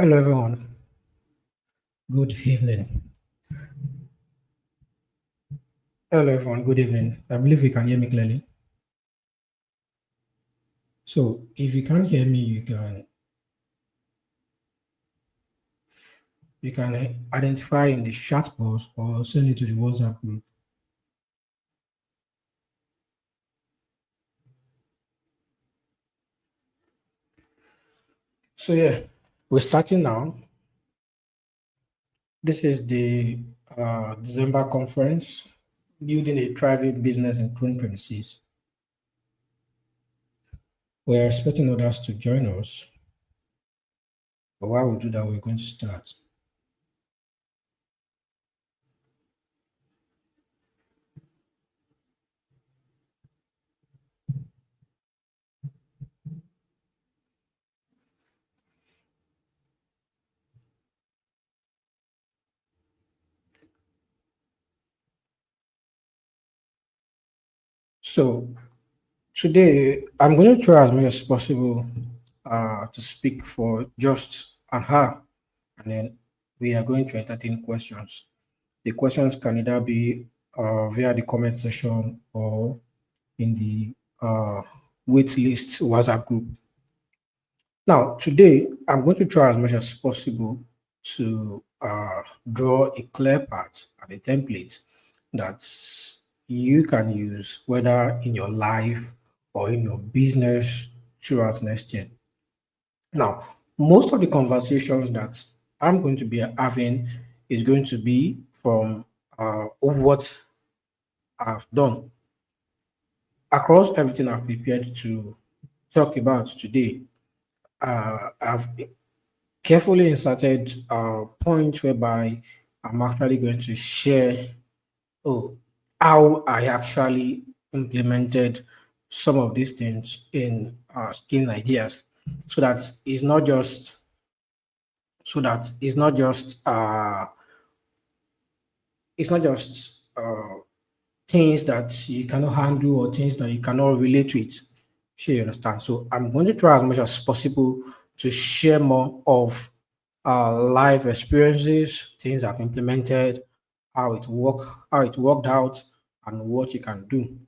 Hello, everyone. Good evening. Hello, everyone. Good evening. I believe you can hear me clearly. So, if you can't hear me, you can identify in the chat box or send it to the WhatsApp group. So, yeah, we're starting now. This is the December conference, building a thriving business in 2026. We're expecting others to join us, but while we do that, we're going to start. So, today, I'm going to try as much as possible to speak for just an hour, and then we are going to entertain questions. The questions can either be via the comment section or in the wait list WhatsApp group. Now, today, I'm going to try as much as possible to draw a clear path and a template that you can use whether in your life or in your business throughout next year. Now, most of the conversations that I'm going to be having is going to be from of what I've done across everything I've prepared to talk about today. I've carefully inserted points whereby I'm actually going to share oh, how I actually implemented some of these things in skin ideas, so that it's not just so that it's not just things that you cannot handle or things that you cannot relate with. Sure, you understand. So I'm going to try as much as possible to share more of life experiences, things I've implemented, how it worked out, and what you can do.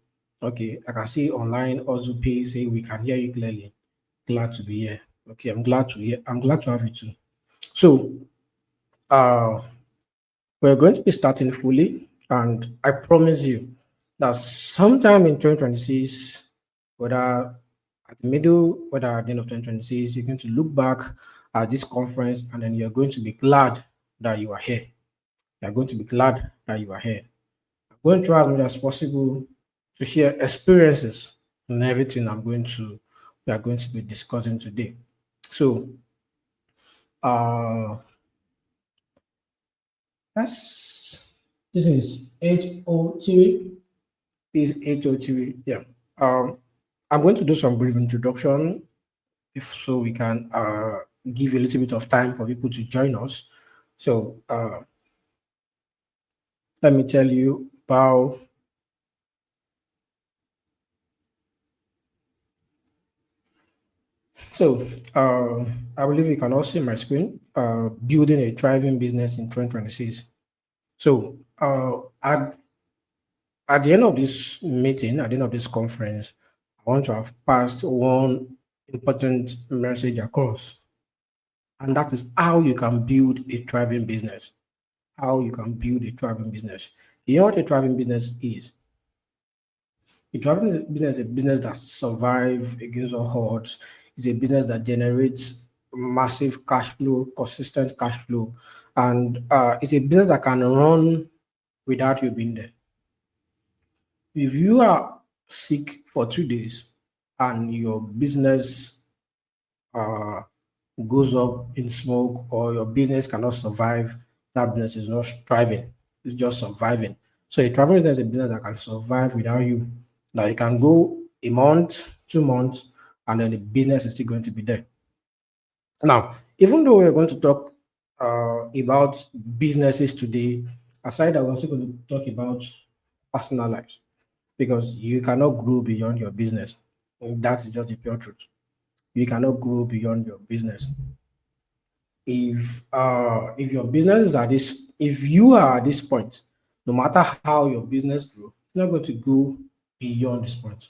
Okay, I can see online also pay say we can hear you clearly. Glad to be here. Okay, I'm glad to have you too. So uh we're going to be starting fully, and I promise you that sometime in 2026, whether at the middle, whether at the end of 2026, you're going to look back at this conference and then you're going to be glad that you are here. You're going to be glad that you are here. I'm going to try as much as possible to share experiences and everything we are going to be discussing today. So, uh, that's this is HOT is HOT. Yeah. Um, I'm going to do some brief introduction if so we can give a little bit of time for people to join us. So let me tell you about so I believe you can all see my screen. Building a thriving business in 2026. So at the end of this meeting, at the end of this conference, I want to have passed one important message across, and that is how you can build a thriving business. How you can build a thriving business. You know what a thriving business is? A thriving business is a business that survives against all odds. It's a business that generates massive cash flow, consistent cash flow, and it's a business that can run without you being there. If you are sick for 2 days and your business uh, goes up in smoke or your business cannot survive, that business is not thriving. It's just surviving. So a travel business is a business that can survive without you. That you can go a month, 2 months, and then the business is still going to be there. Now, even though we're going to talk about businesses today, aside that we're also going to talk about personal lives because you cannot grow beyond your business. That's just the pure truth. You cannot grow beyond your business. If your business is at this, if you are at this point, no matter how your business grow, it's not going to go beyond this point.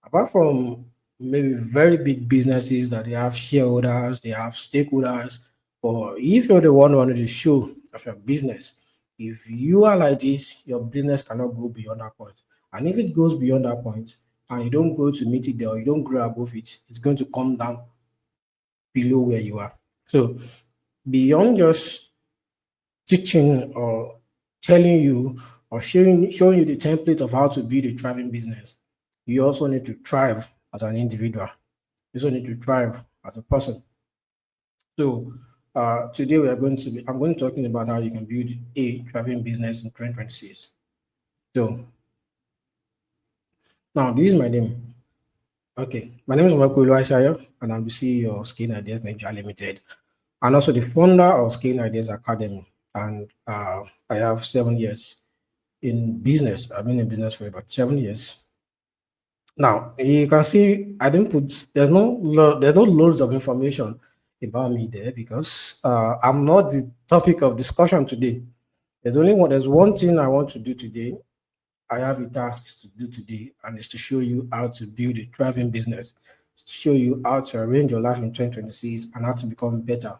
Apart from maybe very big businesses that they have shareholders, they have stakeholders, but if you're the one running the show of your business, if you are like this, your business cannot go beyond that point. And if it goes beyond that point and you don't go to meet it there or you don't grow above it, it's going to come down below where you are. So beyond just teaching or telling you or showing you the template of how to build a thriving business, you also need to thrive as an individual. You also need to thrive as a person. So today I'm going to be talking about how you can build a thriving business in 2026. So now this is my name. Okay, my name is Makulu Ashaya, and I'm the CEO of Skin Ideas Nigeria Limited, and also the founder of Skin Ideas Academy. And I have 7 years in business. I've been in business for about 7 years. Now you can see I didn't put there's no loads of information about me there because I'm not the topic of discussion today. There's one thing I want to do today. I have a task to do today, and it's to show you how to build a thriving business, to show you how to arrange your life in 2026 and how to become better.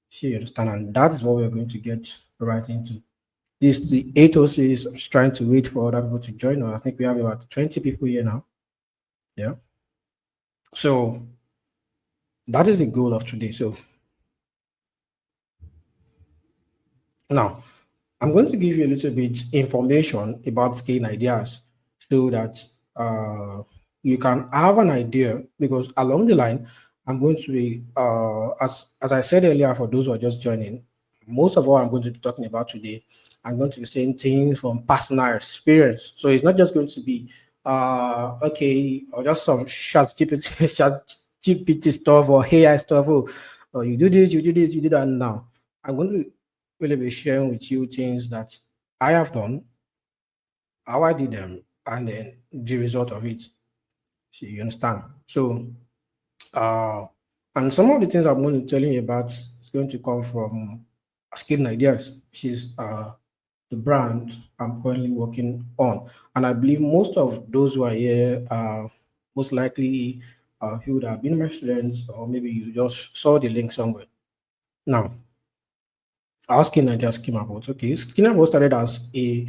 Sure, you understand? And that is what we're going to get right into. This the 806. I'm just trying to wait for other people to join us. I think we have about 20 people here now. Yeah. So that is the goal of today. So now I'm going to give you a little bit information about scaling ideas so that you can have an idea because along the line I'm going to be as I said earlier for those who are just joining, most of what I'm going to be talking about today, I'm going to be saying things from personal experience. So it's not just going to be okay or just some chat GPT stuff or AI stuff. Oh, you do this, you do this, you do that now. I'm going to really be sharing with you things that I have done, how I did them, and then the result of it. So you understand? So, uh, and some of the things I'm going to tell you about is going to come from Skin Ideas, which is the brand I'm currently working on. And I believe most of those who are here most likely you would have been my students, or maybe you just saw the link somewhere. Now, our Skin Ideas came about. Okay, Skin Ideas started as a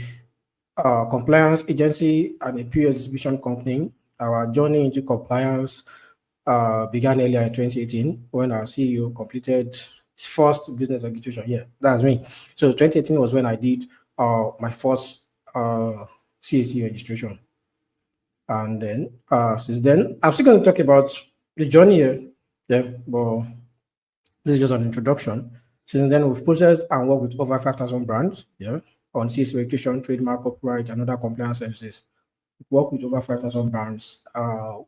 compliance agency and a peer distribution company. Our journey into compliance began earlier in 2018 when our CEO completed his first business registration. Yeah, that's me. So 2018 was when I did my first CAC registration. And then since then, I'm still going to talk about the journey here. Yeah, but this is just an introduction. Since then, we've processed and worked with over 5,000 brands, yeah, on CAC registration, trademark, copyright, and other compliance services. We've worked with over 5,000 brands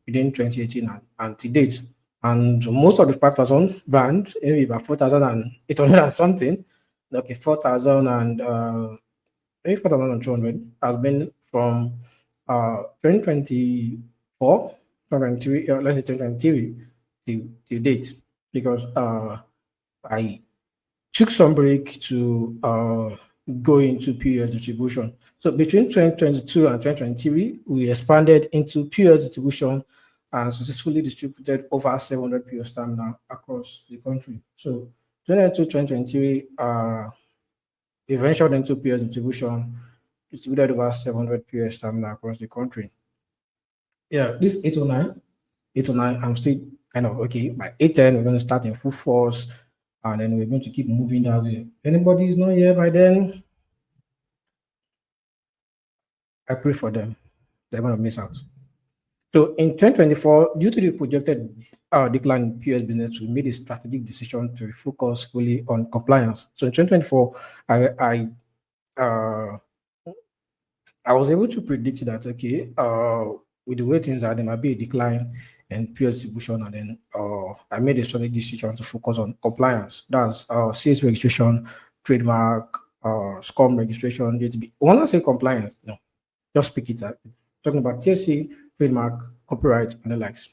within 2018 and to date. And most of the 5,000 brands, maybe about 4,800 and something, okay, 4,000 and maybe 4,200 has been from 2024, 2023, let's say 2023 to date, because I took some break to go into POS distribution. So between 2022 and 2023, we expanded into POS distribution and successfully distributed over 700 POS terminals across the country. So 2022, 2023, we ventured into POS distribution, distributed over 700 POS terminals across the country. Yeah, this 809, I'm still kind of okay. By 810, we're going to start in full force, and then we're going to keep moving that way. Anybody is not here by then, I pray for them. They're going to miss out. So in 2024, due to the projected decline in POS business, we made a strategic decision to focus fully on compliance. So in 2024, uh, I was able to predict that, okay, with the way things are, there might be a decline in peer distribution, and then I made a strategic decision to focus on compliance. That's sales registration, trademark, SCOM registration, JTB. When I say compliance, no, just speak it out. Talking about TSC, trademark, copyright, and the likes.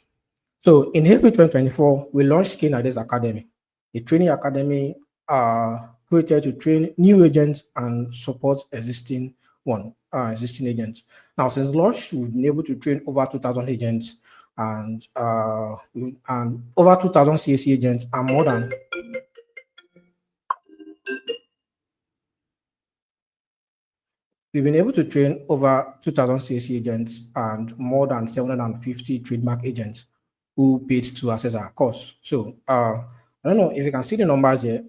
So in April 2024, we launched Skin Ideas Academy, a training academy created to train new agents and support existing agents. Now, since launch, we've been able to train over 2,000 agents and over 2,000 CAC agents and more than we've been able to train over 2,000 CAC agents and more than 750 trademark agents who paid to access our course. So I don't know if you can see the numbers here.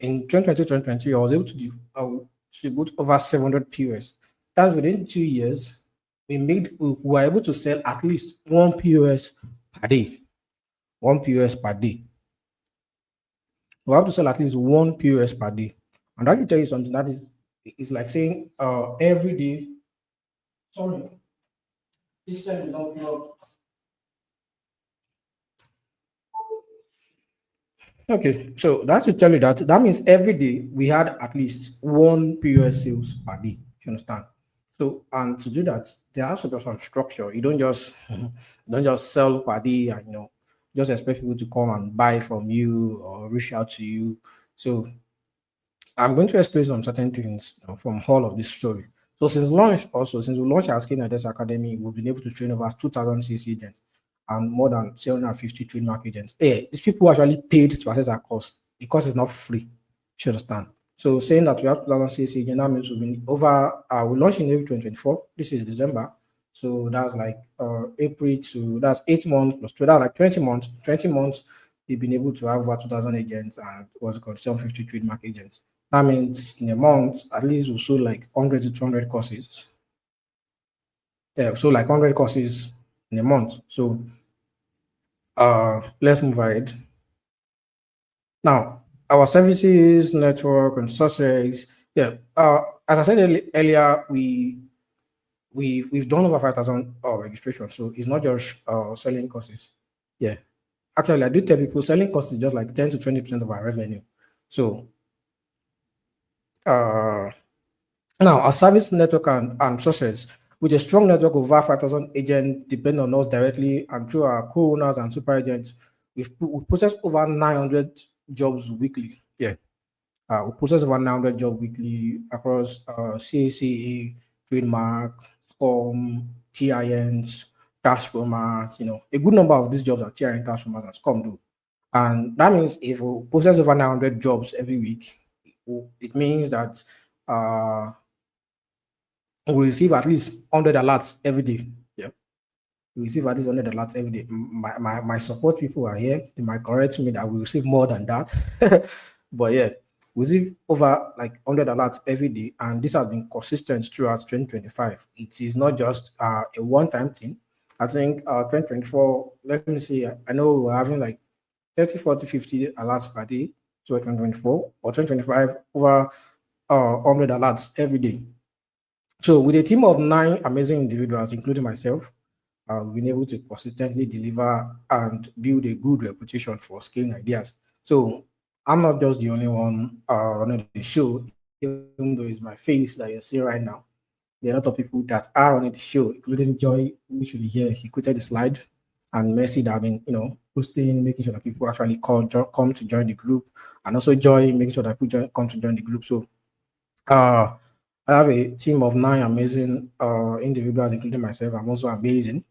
In 2020, 2020, I was able to distribute over 700 POS. That's within 2 years. We were able to sell at least one POS per day. One POS per day. We have to sell at least one POS per day. And that will tell you something that is it's like saying every day. Sorry, system is not blocked. Okay, so that's to tell you that that means every day we had at least one POS sales per day. You understand? So and to do that, there has to be some structure. You don't just you don't just sell per day and just expect people to come and buy from you or reach out to you. So I'm going to explain some certain things from all of this story. So since we launched our Skin Ideas Academy, we've been able to train over 2,000 CC agents and more than 750 trademark agents. Hey, these people actually paid to access our course. The course is not free. You understand? So saying that we have 2,000 CC agents, that means we've been over, we launched in April 2024. This is December. So that's like April to, that's 8 months plus two, that's like 20 months. 20 months, we've been able to have over 2,000 agents and what's called 750 trademark agents. That means in a month, at least we sold like 100 to 200 courses. Yeah, so like 100 courses in a month. So let's move ahead. Now, our services, network, and sources. Yeah, as I said earlier, we've done over 5,000 registrations. So it's not just selling courses. Yeah, actually, I do tell people selling courses is just like 10 to 20% of our revenue. So uh, now, our service network and sources, with a strong network of over 5,000 agents depend on us directly and through our co-owners and super agents, we process over 900 jobs weekly. Yeah, we process over 900 jobs weekly across CACA, trademark, SCOM, TINs, transformers. A good number of these jobs are TIN, transformers, and SCOM do. And that means if we process over 900 jobs every week, it means that we receive at least 100 alerts every day. Yeah, we receive at least 100 alerts every day. My support people are here. They might correct me that we receive more than that. But yeah, we receive over like 100 alerts every day. And this has been consistent throughout 2025. It is not just a one time thing. I think 2024, let me see, I know we're having like 30, 40, 50 alerts per day to 2024 or 2025 over 100 alerts every day. So, with a team of 9 amazing individuals, including myself, we've been able to consistently deliver and build a good reputation for scaling ideas. So, I'm not just the only one running the show, even though it's my face that you're seeing right now. There are a lot of people that are running the show, including Joy, who should be here. She created the slide, and Mercy that have been, posting, making sure that people actually come to join the group, and also Joy making sure that people come to join the group. So, uh, I have a team of 9 amazing individuals, including myself. I'm also amazing.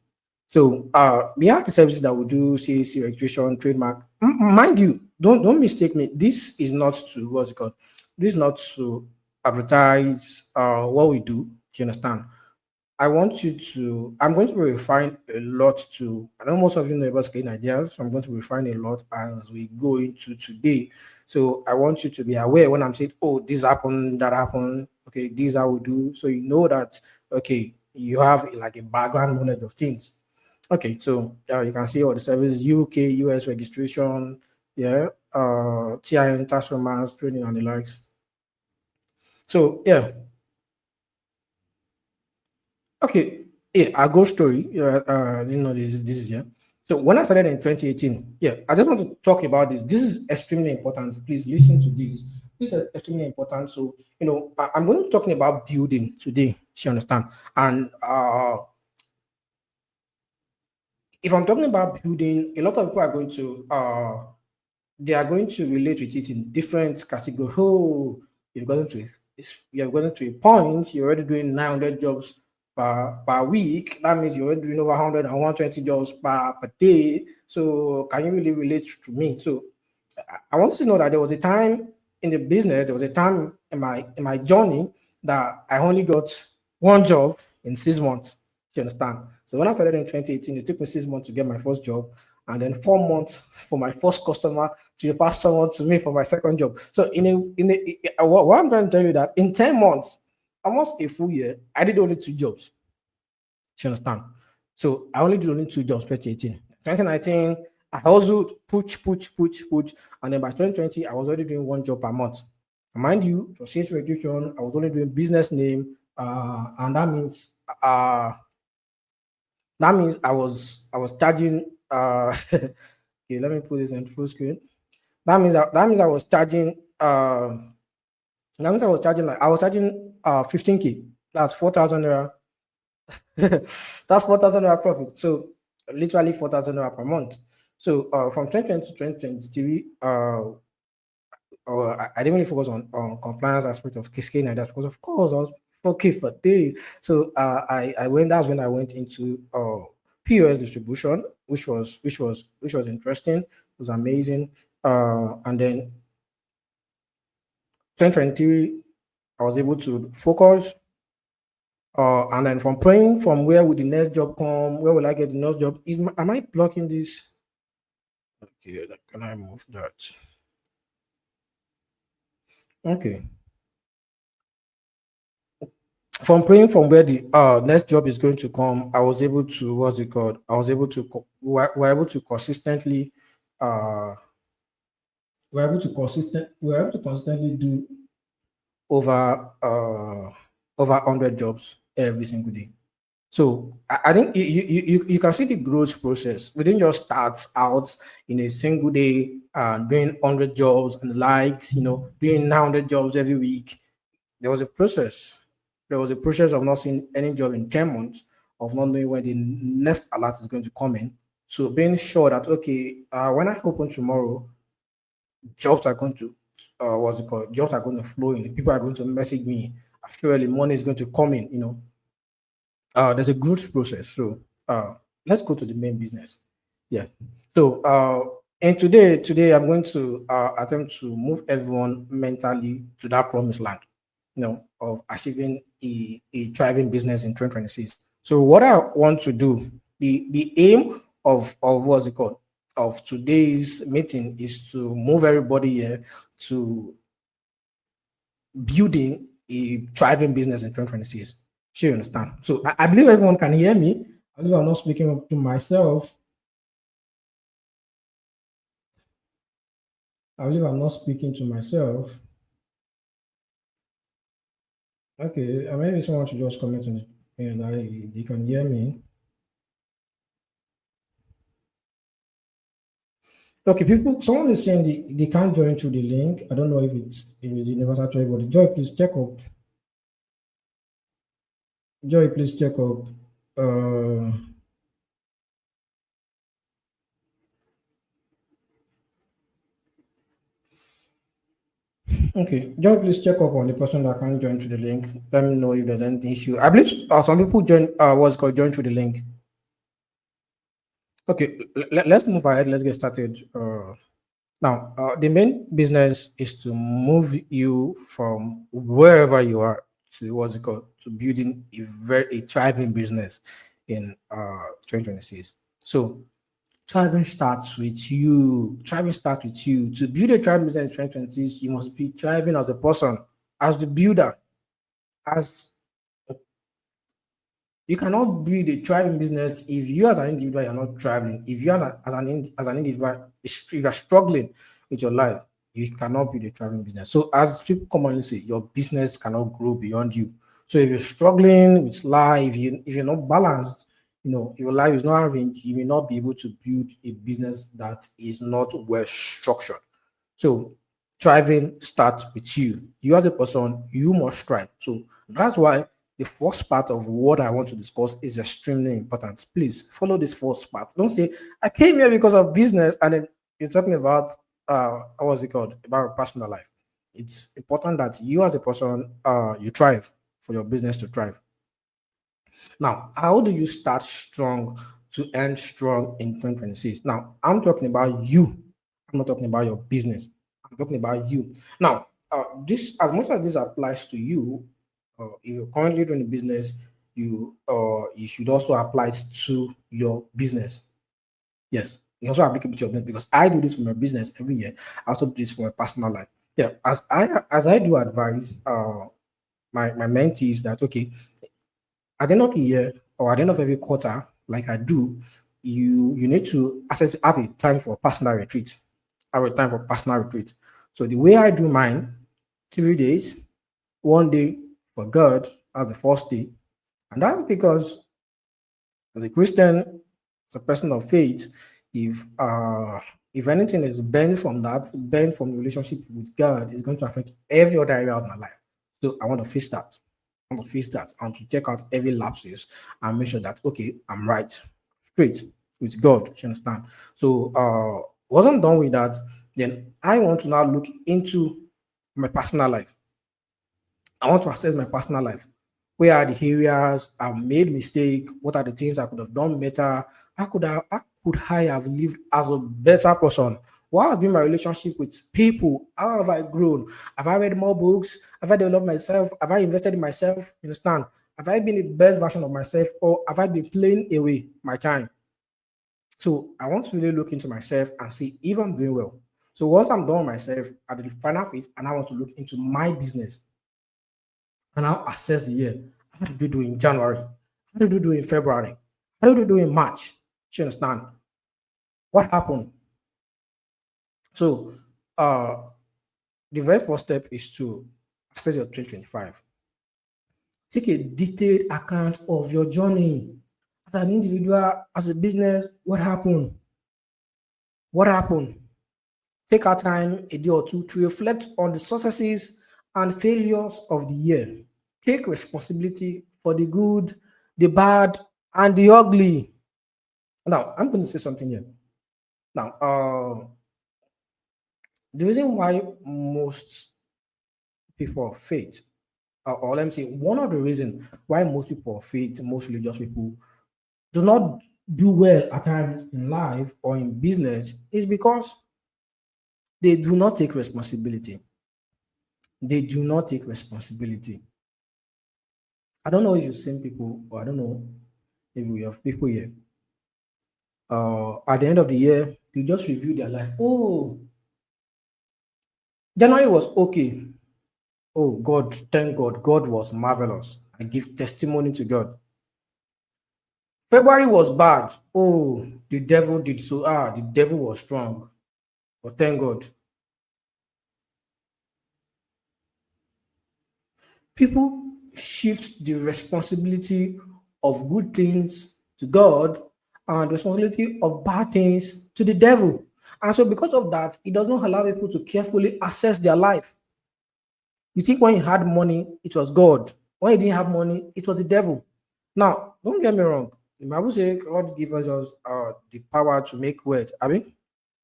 So we have the services that we do, CAC registration, trademark. Mind you, don't mistake me. This is not to what's it called? This is not to advertise what we do. Do you understand? I'm going to refine a lot I know most of you know about scaling ideas, so I'm going to refine a lot as we go into today. So I want you to be aware when I'm saying, oh, this happened, that happened, okay, this is how we do. So you know that, okay, you have like a background knowledge of things. Okay, so you can see all the services, UK, US registration, yeah, TIN, tax formats, training and the likes. So yeah, okay, yeah, a ghost story. Yeah, this is yeah. So when I started in 2018, yeah, I just want to talk about this. This is extremely important. Please listen to this. This is extremely important. So I'm going to be talking about building today. You understand? And if I'm talking about building, a lot of people are going to they are going to relate with it in different categories. Oh, you've gotten to you've gotten to a point, you're already doing 900 jobs per week. That means you're already doing over 100 and 120 jobs per day. So can you really relate to me? So I want to know that there was a time in the business, there was a time in my journey that I only got one job in 6 months. Do you understand? So when I started in 2018, it took me 6 months to get my first job, and then 4 months for my first customer to pass someone to me for my second job. So what I'm trying to tell you that in 10 months, almost a full year, I did only two jobs. Do you understand? So I only did only two jobs 2018. 2019, I also push, and then by 2020, I was already doing one job per month. Mind you, for sales reduction, I was only doing business name, and that means I was charging. Okay, let me put this in full screen. That means I was charging. That means I was charging 15K. That's 4,000 naira. That's 4,000 naira profit. So literally 4,000 naira per month. So from 2020 to 2023, I didn't really focus on compliance aspect of cascading like that because of course I was 4K per day. So that's when I went into POS distribution, which was interesting. It was amazing. And then 2023, I was able to focus. And then from praying from where will the next job come? Where will I get the next job? Am I blocking this? Okay, can I move that? Okay. From praying from where the next job is going to come, I was able to what's it called? I was able to we're able to consistently uh we're able to consistently do over over 100 jobs every single day. So I think you can see the growth process. We didn't just start out in a single day doing 100 jobs and likes, doing 900 jobs every week. There was a process. There was a process of not seeing any job in 10 months, of not knowing when the next alert is going to come in. So being sure that, okay, when I open tomorrow, jobs are going to, what's it called? Jobs are going to flow in. People are going to message me. Surely money is going to come in, there's a growth process. So let's go to the main business. Yeah. So and today I'm going to attempt to move everyone mentally to that promised land, of achieving a thriving business in 2026. So what I want to do, the aim of what's it called of today's meeting is to move everybody here to building a thriving business in 2026. Sure, you understand. So I believe everyone can hear me. I believe I'm not speaking to myself. I believe I'm not speaking to myself. Okay, maybe someone should just comment on it and they can hear me. Okay, people, someone is saying they can't join through the link. I don't know if it's universal to everybody. Joy, please check up. Joy, please check up. Uh, okay, Joy, please check up on the person that can't join through the link. Let me know if there's any issue. I believe some people what's called join through the link. Okay, let's move ahead. Let's get started. Now, the main business is to move you from wherever you are to what's it called to building a thriving business in 2026. So, thriving starts with you. Thriving starts with you. To build a thriving business in 2026, you must be thriving as a person, as the builder, as you cannot build a thriving business if you as an individual you're not thriving. If you are as an individual, if you are struggling with your life, you cannot build a thriving business. So as people commonly say, your business cannot grow beyond you. So if you're struggling with life, if you're not balanced, if your life is not arranged, you may not be able to build a business that is not well structured. So thriving starts with you. You as a person, you must strive. So that's why the first part of what I want to discuss is extremely important. Please follow this first part. Don't say I came here because of business and then you're talking about what's it called, about personal life. It's important that you as a person, you thrive for your business to thrive. Now, how do you start strong to end strong in 2026? Now, I'm talking about you. I'm not talking about your business. I'm talking about you. Now, this, as much as this applies to you, if you're currently doing a business, you should also apply it to your business. Yes, it's also applicable to your business because I do this for my business every year. I also do this for my personal life. Yeah, as I do advise my mentees that okay, at the end of the year or at the end of every quarter, like I do, you need to access have a time for personal retreat. Have a time for personal retreat. So the way I do mine, 3 days, one day for God as the first day, and that's because as a Christian, as a person of faith, if uh if anything is bent from that, bent from the relationship with God, it's going to affect every other area of my life. So I want to face that. I want to face that. I want to check out every lapses and make sure that okay, I'm right, straight with God. You understand? So wasn't done with that, then I want to now look into my personal life. I want to assess my personal life. Where are the areas I've made mistake? What are the things I could have done better? How could I have lived as a better person? What has been my relationship with people? How have I grown? Have I read more books? Have I developed myself? Have I invested in myself? You understand? Have I been the best version of myself or have I been playing away my time? So I want to really look into myself and see if I'm doing well. So once I'm done with myself at the final phase, and I want to look into my business and I'll assess the year. How did we do in January? How did we do in February? How did we do in March? Do you understand? What happened? So the very first step is to assess your 2025. Take a detailed account of your journey as an individual, as a business. What happened? What happened? Take our time, a day or two, to reflect on the successes and failures of the year. Take responsibility for the good, the bad, and the ugly. Now, I'm going to say something here. Now, the reason why most people of faith, or let me say, one of the reasons why most people of faith, most religious people, do not do well at times in life or in business is because they do not take responsibility. They do not take responsibility. I don't know if you've seen people, or I don't know if we have people here. At the end of the year, they just review their life. Oh, January was okay. Oh, God, thank God. God was marvelous. I give testimony to God. February was bad. Oh, the devil did so. The devil was strong. But thank God. People shift the responsibility of good things to God and the responsibility of bad things to the devil. And so, because of that, it does not allow people to carefully assess their life. You think when you had money, it was God. When you didn't have money, it was the devil. Now, don't get me wrong. The Bible says God gives us the power to make wealth. I mean,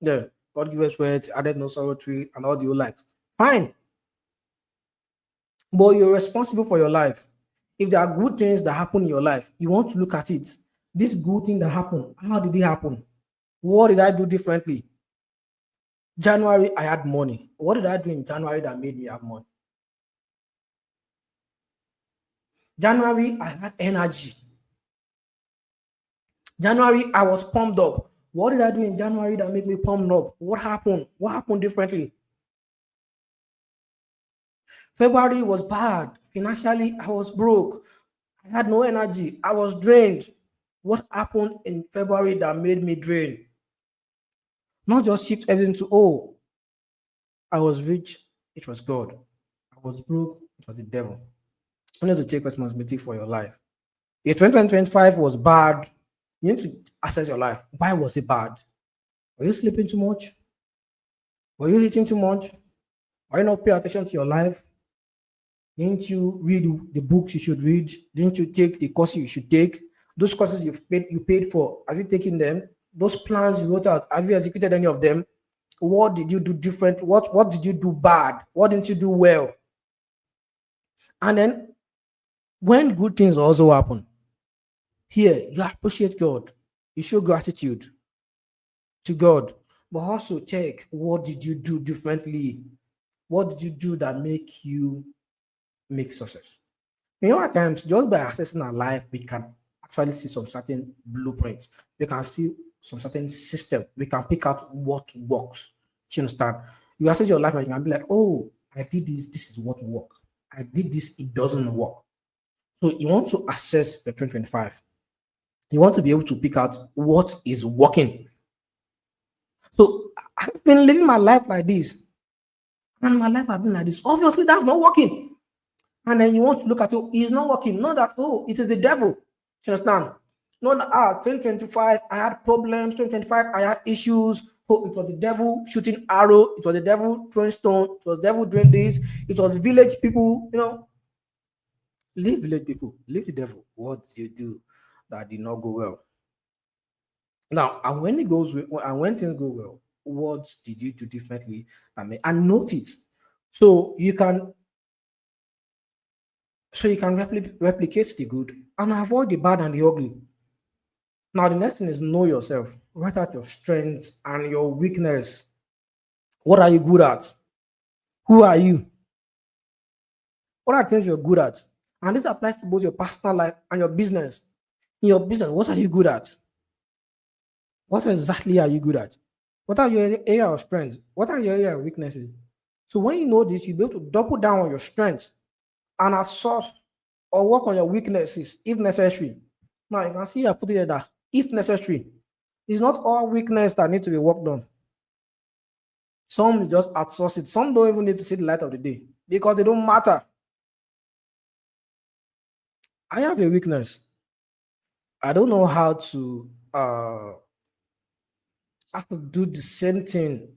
yeah, God gives us wealth, added no sorrow to it, and all the likes. Fine. But you're responsible for your life. If there are good things that happen in your life, you want to look at it. This good thing that happened, how did it happen? What did I do differently? January, I had money. What did I do in January that made me have money? January, I had energy. January, I was pumped up. What did I do in January that made me pumped up? What happened? What happened differently? February was bad. Financially, I was broke. I had no energy. I was drained. What happened in February that made me drained? Not just shift everything to, oh, I was rich, it was God. I was broke, it was the devil. You need to take responsibility for your life. If 2025 was bad, you need to assess your life. Why was it bad? Were you sleeping too much? Were you eating too much? Were you not paying attention to your life? Didn't you read the books you should read? Didn't you take the courses you should take? Those courses you paid for, have you taken them? Those plans you wrote out, have you executed any of them? What did you do different? What did you do bad? What didn't you do well? And then when good things also happen, here you appreciate God. You show gratitude to God, but also check what did you do differently? What did you do that make you make success? At times, just by assessing our life, we can actually see some certain blueprints. We can see some certain system. We can pick out what works. Do you understand? You assess your life and you can be like, oh, I did this, this is what worked. I did this, it doesn't work. So you want to assess the 2025. You want to be able to pick out what is working. So I've been living my life like this, and my life has been like this. Obviously, that's not working. And then you want to look at it, it's not working. Not that, oh, it is the devil. Do you understand? Not that, 2025, I had problems. 2025, I had issues. Oh, it was the devil shooting arrow. It was the devil throwing stone. It was the devil doing this. It was village people. Leave village people. Leave the devil. What did you do that did not go well? Now, and when it goes well, and when things go well, what did you do differently? And note it. So you can replicate the good and avoid the bad and the ugly. Now, the next thing is know yourself. Write out your strengths and your weakness. What are you good at? Who are you? What are things you're good at? And this applies to both your personal life and your business. In your business, what are you good at? What exactly are you good at? What are your area of strengths? What are your area of weaknesses? So when you know this, you'll be able to double down on your strengths and assess or work on your weaknesses if necessary. Now you can see I put it there, if necessary. It's not all weakness that need to be worked on. Some just outsource it. Some don't even need to see the light of the day because they don't matter. I have a weakness. I don't know how to do the same thing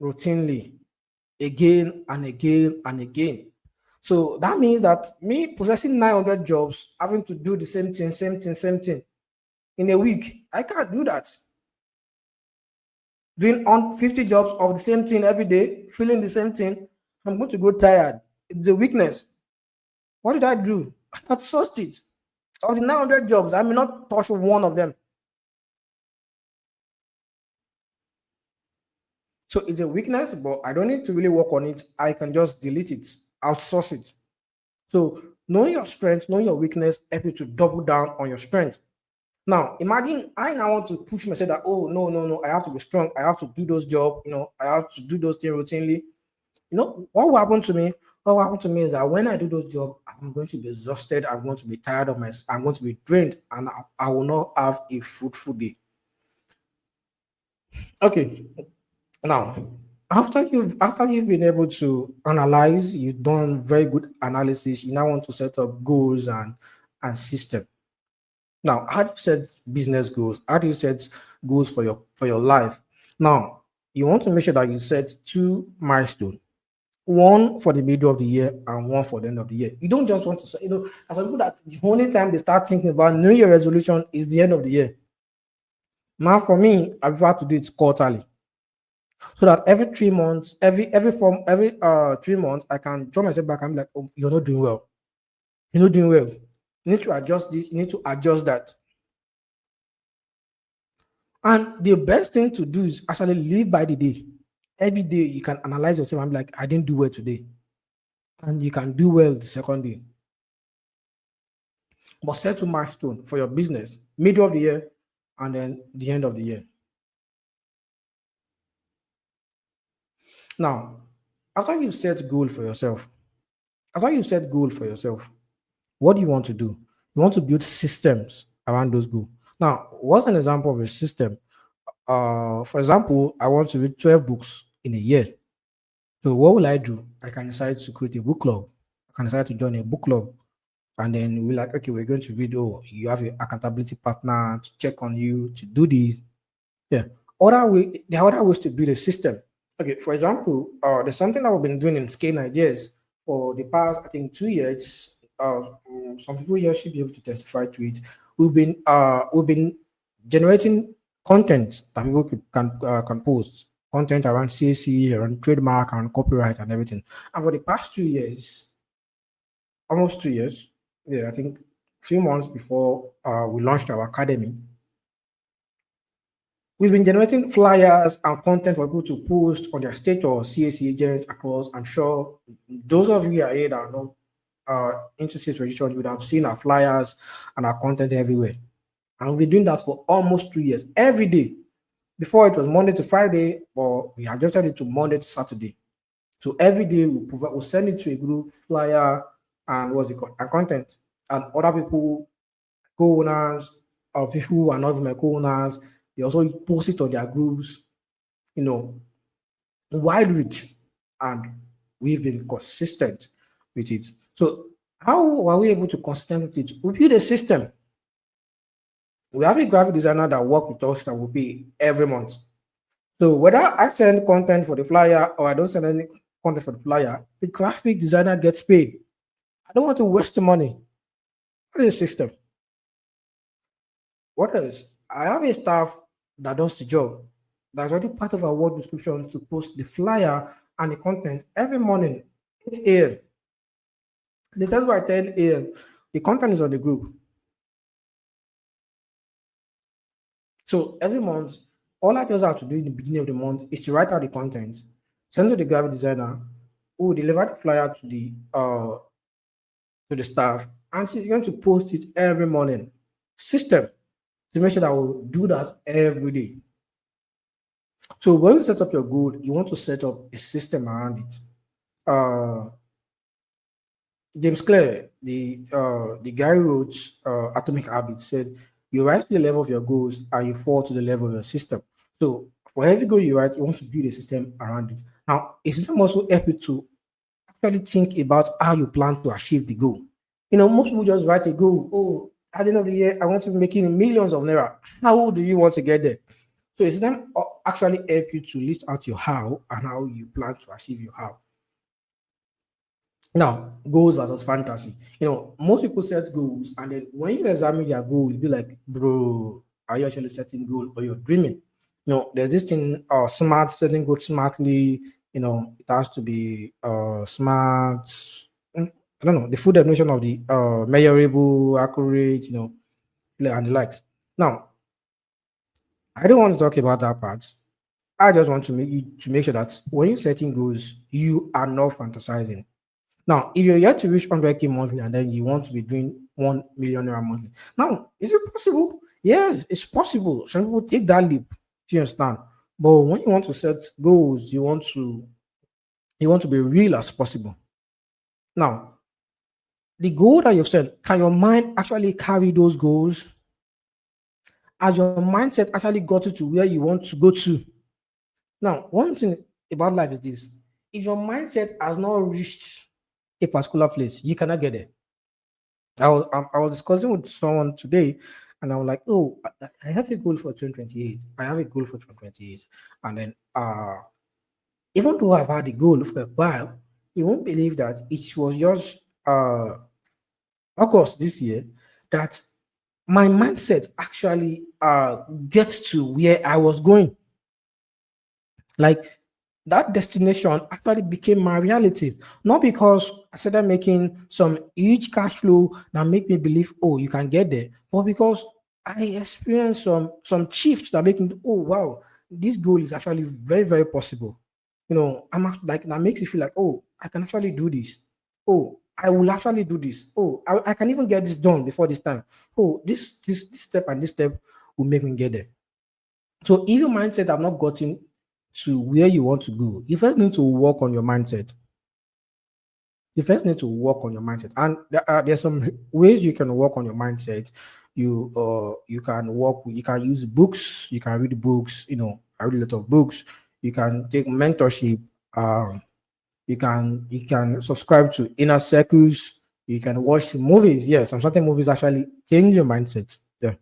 routinely again and again and again. So that means that me possessing 900 jobs, having to do the same thing, same thing, same thing in a week, I can't do that. Doing on 50 jobs of the same thing every day, feeling the same thing, I'm going to go tired. It's a weakness. What did I do? I outsourced it. Of the 900 jobs, I may not touch one of them. So it's a weakness, but I don't need to really work on it. I can just delete it, outsource it. So knowing your strengths, knowing your weakness, help you to double down on your strength. Now, imagine I now want to push myself that, oh, no, no, no, I have to be strong. I have to do those jobs, I have to do those things routinely. What will happen to me? What will happen to me is that when I do those jobs, I'm going to be exhausted. I'm going to be tired I'm going to be drained, and I will not have a fruitful day. Okay. Now, after you've been able to analyze, you've done very good analysis. You now want to set up goals and system. Now, how do you set business goals? How do you set goals for your life? Now, you want to make sure that you set two milestones, one for the middle of the year and one for the end of the year. You don't just want to say, as some people that the only time they start thinking about New Year resolution is the end of the year. Now, for me, I prefer to do it quarterly, so that every 3 months, every 3 months, I can draw myself back and be like, oh, you're not doing well. You're not doing well. You need to adjust this. You need to adjust that. And the best thing to do is actually live by the day. Every day you can analyze yourself and be like, I didn't do well today. And you can do well the second day. But set a milestone for your business, middle of the year, and then the end of the year. Now, after you set goal for yourself, what do you want to do? You want to build systems around those goals. Now, what's an example of a system? For example, I want to read 12 books in a year. So what will I do? I can decide to create a book club. I can decide to join a book club. And then we're like, okay, we're going to read, oh, you have an accountability partner to check on you, to do this. Yeah. There are other ways to build a system. Okay, for example, there's something that we've been doing in Scale Ideas for the past, I think, 2 years. Some people here should be able to testify to it. We've been generating content that people can post. content around CAC, around trademark, and copyright and everything. And for the past 2 years, almost 2 years, yeah, I think few months before we launched our academy, we've been generating flyers and content for people to post on their state or CAC agents across. I'm sure those of you here that are not into sales registration, you would have seen our flyers and our content everywhere. And we've been doing that for almost 2 years, every day. Before it was Monday to Friday, but we adjusted it to Monday to Saturday. So every day we send it to a group flyer and what's it called and content. And other people, co-owners, or people who are not even my co-owners, they also post it on their groups, you know, wide reach. And we've been consistent with it. So how are we able to consistent with it? We build a system. We have a graphic designer that work with us that will pay every month. So whether I send content for the flyer or I don't send any content for the flyer, the graphic designer gets paid. I don't want to waste the money. What is the system? What else? I have a staff that does the job. That's already part of our work description to post the flyer and the content every morning, 8 a.m. Latest by 10 a.m. The content is on the group. So every month, all I just have to do in the beginning of the month is to write out the content, send it to the graphic designer, who will deliver the flyer to the staff, and she's going to post it every morning. System to make sure that we'll do that every day. So when you set up your goal, you want to set up a system around it. James Clear, the guy who wrote Atomic Habits, said you rise to the level of your goals and you fall to the level of your system. So for every goal you write, you want to build a system around it. Now, a system also help you to actually think about how you plan to achieve the goal. Most people just write a goal. Oh, at the end of the year, I want to be making millions of naira. How do you want to get there? So a system actually help you to list out your how and how you plan to achieve your how. Now, goals versus fantasy. Most people set goals, and then when you examine their goal, you'll be like, bro, are you actually setting goal or you're dreaming? There's this thing, smart, setting goals smartly. It has to be smart. I don't know, the full definition of the measurable, accurate, and the likes. Now, I don't want to talk about that part. I just want to make sure that when you're setting goals, you are not fantasizing. Now, if you're yet to reach 100K monthly and then you want to be doing 1 million naira monthly, now, is it possible? Yes, it's possible. Some people take that leap. Do you understand? But when you want to set goals, you want to be real as possible. Now, the goal that you've set, can your mind actually carry those goals? Has your mindset actually got you to where you want to go to? Now, one thing about life is this: if your mindset has not reached a particular place, you cannot get there. I was discussing with someone today, and I was like, "Oh, I have a goal for 2028. I have a goal for 2028." And then, even though I've had a goal for a while, you won't believe that it was just August this year that my mindset actually gets to where I was going. Like, that destination actually became my reality. Not because I started making some huge cash flow that make me believe, oh, you can get there, but because I experienced some shifts that make me, oh wow, this goal is actually very, very possible. Like, that makes me feel like, oh, I can actually do this. Oh, I will actually do this. Oh, I can even get this done before this time. Oh, this step and this step will make me get there. So if your mindset have not gotten to where you want to go, you first need to work on your mindset. You first need to work on your mindset, and there's some ways you can work on your mindset. You can use books, you can read books. I read a lot of books. You can take mentorship. You can subscribe to inner circles. You can watch movies. Yes, some certain movies actually change your mindset. Yeah.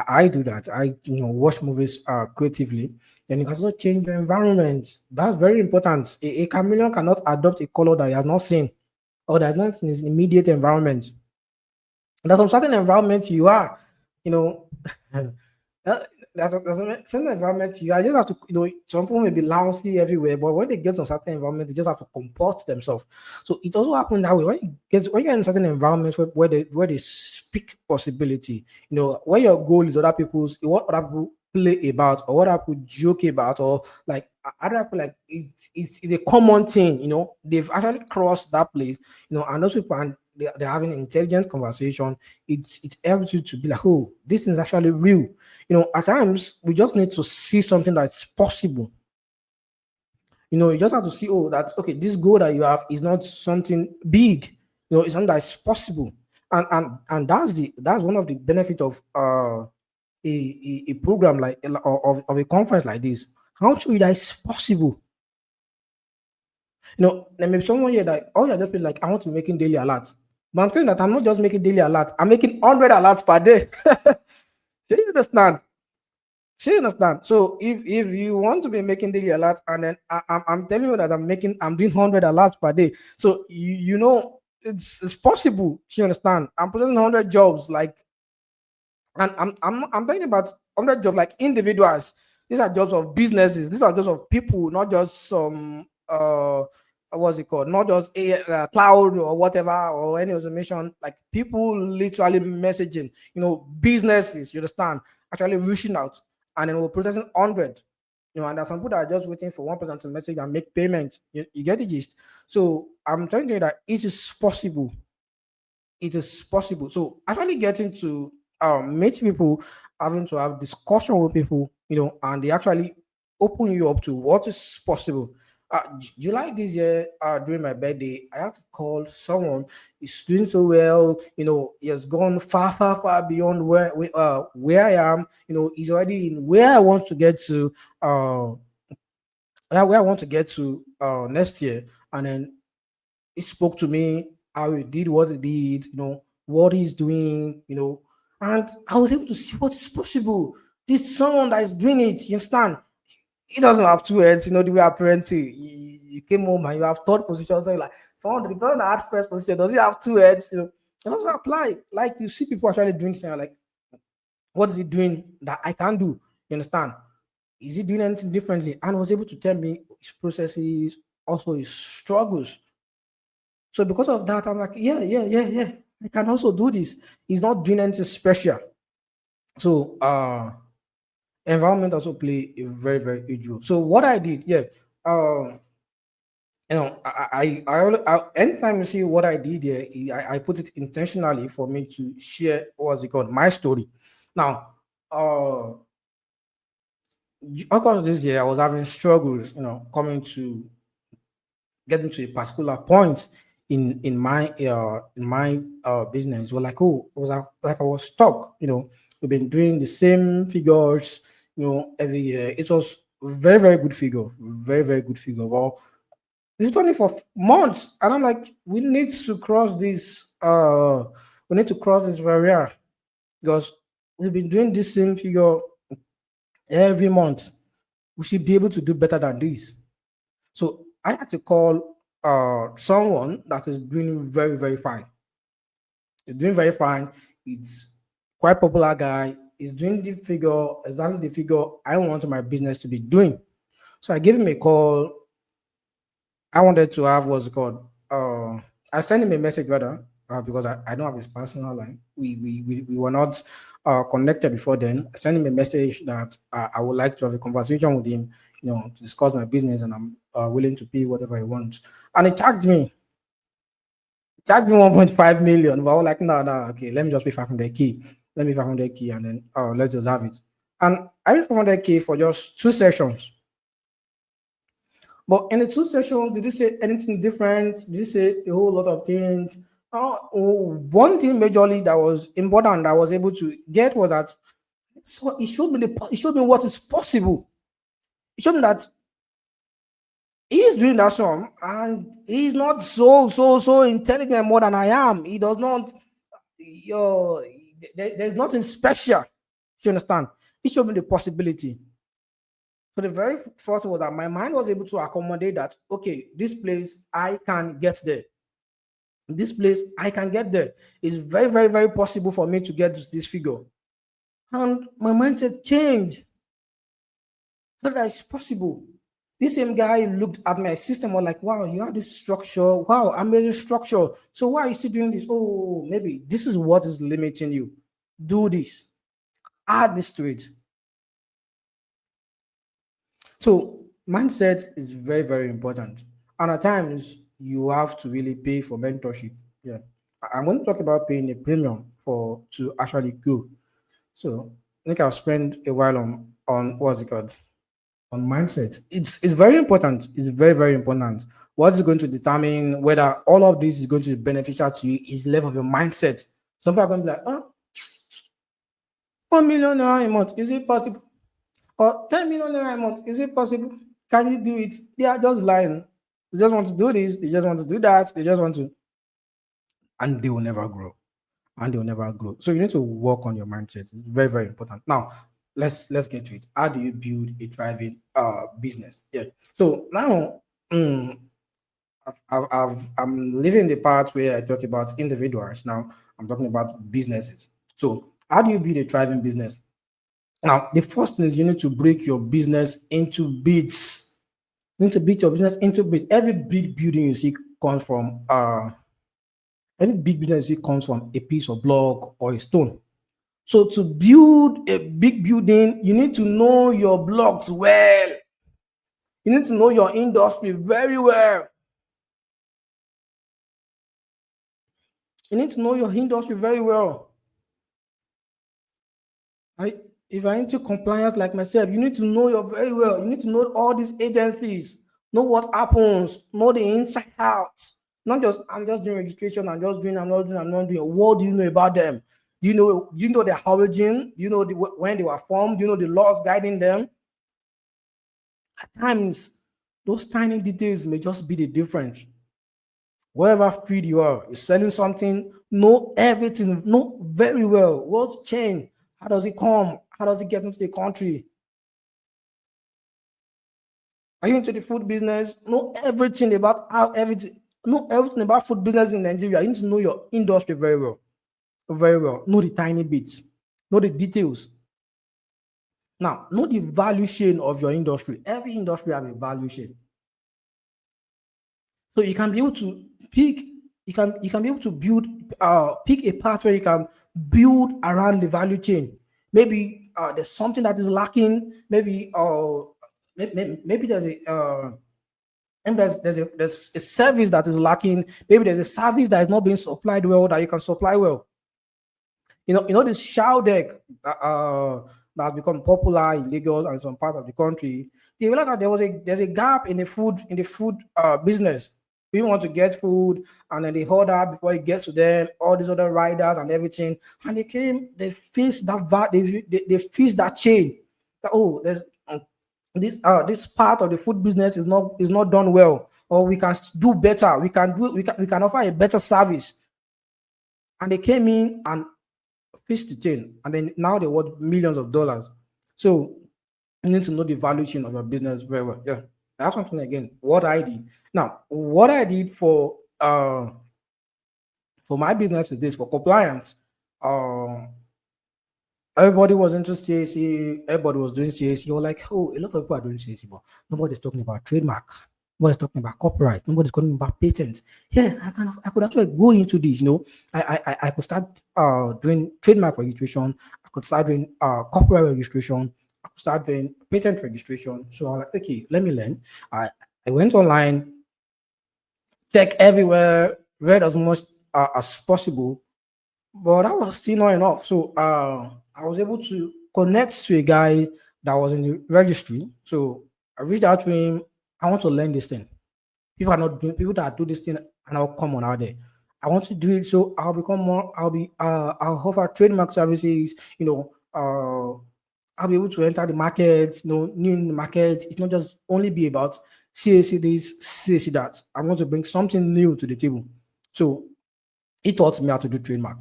I do that. I watch movies creatively. Then you can also change your environment. That's very important. A chameleon cannot adopt a color that he has not seen or that is not in his immediate environment. There's some certain environment you are, you know, There's a certain environment you are just have to, some people may be lousy everywhere, but when they get to a certain environment, they just have to comport themselves. So it also happened that way. When you're in certain environments where they speak possibility, when your goal is other people's, what other people play about, or what other people joke about, or like other people, like it's a common thing. They've actually crossed that place. And those people, and they're having intelligent conversation. It helps you to be like, oh, this is actually real. At times we just need to see something that's possible. You just have to see, oh, that's okay. This goal that you have is not something big. It's something that's possible. And that's one of the benefit of a program like, of a conference like this. How show you that it's possible? There may be someone here that all you're just feel like, I want to be making daily alerts. But I'm saying that I'm not just making daily alerts, I'm making 100 alerts per day. Do you understand? Do you understand? So if you want to be making daily alerts, and then I'm telling you that I'm doing 100 alerts per day. So it's possible. Do you understand? I'm putting 100 jobs, like, and I'm talking about 100 jobs like individuals. These are jobs of businesses. These are jobs of people, not just some what's it called? Not just a cloud or whatever, or any automation. Like people literally messaging. Businesses. You understand? Actually reaching out, and then we're processing 100. And there's some people that are just waiting for one person to message and make payments. You get the gist. So I'm telling you that it is possible. It is possible. So actually getting to meet people, having to have discussion with people, and they actually open you up to what is possible. July this year, during my birthday, I had to call someone. He's doing so well. He has gone far, far, far beyond where I am. He's already in where I want to get to. Where I want to get to next year, and then he spoke to me how he did what he did, what he's doing, and I was able to see what is possible. This someone that is doing it, you understand? He doesn't have two heads, the way our parents say. You came home and you have third position, so you're like someone the person that had first position, does he have two heads? It doesn't apply. Like you see people actually doing something like, what is he doing that I can't do? You understand? Is he doing anything differently? And was able to tell me his processes, also his struggles. So because of that, I'm like, yeah, yeah, yeah, yeah. I can also do this. He's not doing anything special. So environment also play a very, very huge role. So what I did, yeah, um, anytime you see what I did here, I put it intentionally for me to share what's it called, my story. Now, of course, this year I was having struggles, coming to getting to a particular point in my business. We're like, oh, it was like I was stuck. We've been doing the same figures, every year. It was very, very good figure, very, very good figure. Well, it's only for months, and I'm like, we need to cross this. We need to cross this barrier, because we've been doing this same figure every month. We should be able to do better than this. So I had to call someone that is doing very, very fine. He's doing very fine. It's quite popular guy. He's doing the figure, exactly the figure I want my business to be doing. So I gave him a call. I wanted to have what's it called. I sent him a message rather, because I don't have his personal line. We were not connected before then. I sent him a message that I would like to have a conversation with him, to discuss my business, and I'm willing to pay whatever he wants. And he tagged me. Charge me 1.5 million. But I was like, no, no, okay, let me just pay 500K. Let me 500K, and then let's just have it. And I paid 500K for just 2 sessions. But in the 2 sessions, did he say anything different? Did he say a whole lot of things? One thing majorly that was important that I was able to get was that, so it showed me what is possible. It showed me that he's doing that song, and he's not so intelligent more than I am. He does not, yo, there's nothing special. You understand? It showed me the possibility. So the very first was that my mind was able to accommodate that. Okay, this place I can get there. This place I can get there. It's very, very, very possible for me to get this figure. And my mindset changed. So that it's possible. This same guy looked at my system was like, wow, you have this structure. Wow, amazing structure. So why are you still doing this? Oh, maybe this is what is limiting you. Do this. Add this to it. So mindset is very, very important. And at times you have to really pay for mentorship. Yeah. I'm going to talk about paying a premium for to actually grow. So I think I'll spend a while on what's it called? On mindset. It's very important. It's very, very important. What is going to determine whether all of this is going to be beneficial to you is the level of your mindset. Some people are going to be like, oh, 1 million naira a month. Is it possible? Or 10 million naira a month. Is it possible? Can you do it? They are just lying. They just want to do this, they just want to do that, they just want to, and they will never grow. And they will never grow. So you need to work on your mindset. It's very, very important. Now, let's get to it. How do you build a thriving business? Yeah. So now I'm leaving the part where I talk about individuals. Now I'm talking about businesses. So how do you build a thriving business? Now, the first thing is you need to break your business into bits. You need to beat your business into bits. Every big building you see comes from every big business you see comes from a piece of block or a stone. So to build a big building, you need to know your blocks well. You need to know your industry very well. You need to know your industry very well. I, if I into compliance like myself, you need to know your very well. You need to know all these agencies, know what happens, know the inside out. Not just I'm just doing registration, I'm not doing. What do you know about them? Do you know their origin? Do you know when they were formed? Do you know the laws guiding them? At times, those tiny details may just be the difference. Wherever field you are, you're selling something, know everything, know very well what's chain, how does it come, how does it get into the country. Are you into the food business? Know everything about how everything, know everything about food business in Nigeria. You need to know your industry very well, very well. Know the tiny bits, know the details. Now, know the value chain of your industry. Every industry has a value chain. So you can be able to pick, you can be able to build pick a path where you can build around the value chain. Maybe there's something that is lacking. Maybe there's a maybe there's a service that is lacking. Maybe there's a service that is not being supplied well that you can supply well. This shower deck that has become popular in Lagos and some part of the country. They realized that there's a gap in the food business. We want to get food, and then they order before it gets to them. All these other riders and everything, and they faced that they faced that chain. That, oh, there's this part of the food business is not done well, or we can do better. We can offer a better service, and they came in and fixed the chain, and then now they worth millions of dollars. So you need to know the value chain of your business very well. Yeah, that's something again. What I did now, what I did for my business is this: for compliance. Uh, Everybody was into CAC. Everybody was doing CAC. You're like, oh, a lot of people are doing CAC, but nobody's talking about trademark. Nobody's talking about copyright. Nobody's talking about patents. Yeah, I could actually go into this. I could start doing trademark registration. I could start doing copyright registration. I could start doing patent registration. So I'm like, okay, let me learn. I went online, check everywhere, read as much as possible, but that was still not enough. So I was able to connect to a guy that was in the registry. So I reached out to him. I want to learn this thing. People are not doing people that do this thing and I'll come on out there. I want to do it so I'll become more. I'll offer trademark services. I'll be able to enter the market. New in the market. It's not just only be about CAC this, CAC that. I want to bring something new to the table. So he taught me how to do trademark.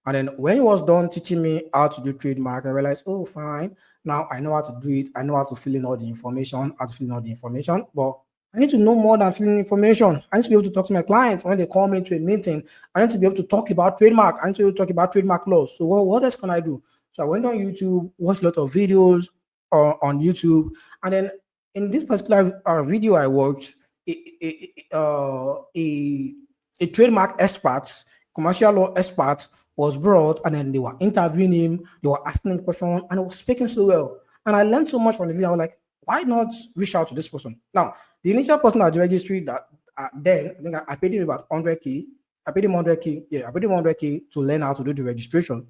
And then when he was done teaching me how to do trademark, I realized, oh, fine. Now I know how to do it. I know how to fill in all the information, But I need to know more than filling information. I need to be able to talk to my clients when they call me to a meeting. I need to be able to talk about trademark. I need to be able to talk about trademark laws. So what else can I do? So I went on YouTube, watched a lot of videos on YouTube, and then in this particular video I watched, a, a, a, uh, a, a trademark expert, commercial law expert was brought, and then they were interviewing him, they were asking him questions, and he was speaking so well. And I learned so much from the video. I was like, why not reach out to this person? Now, the initial person at the registry that then I think I paid him about 100K. I paid him 100K. Yeah, I paid him 100K to learn how to do the registration.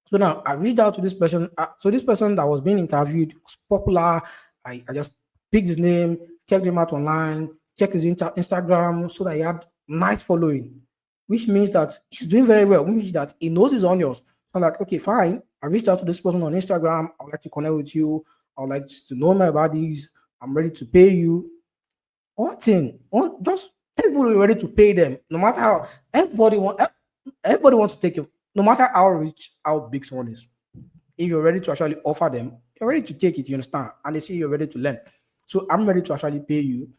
So now I reached out to this person. So this person that was being interviewed was popular. I just picked his name, checked him out online, checked his Instagram, so that he had nice following, which means that he's doing very well, which means that he knows his onions. So I'm like, okay, fine. I reached out to this person on Instagram. I would like to connect with you. I would like to know more about these. I'm ready to pay you. One thing, just tell people you're ready to pay them, no matter how everybody wants to take you, no matter how rich, how big someone is. If you're ready to actually offer them, you're ready to take it, you understand? And they see you're ready to learn. So I'm ready to actually pay you.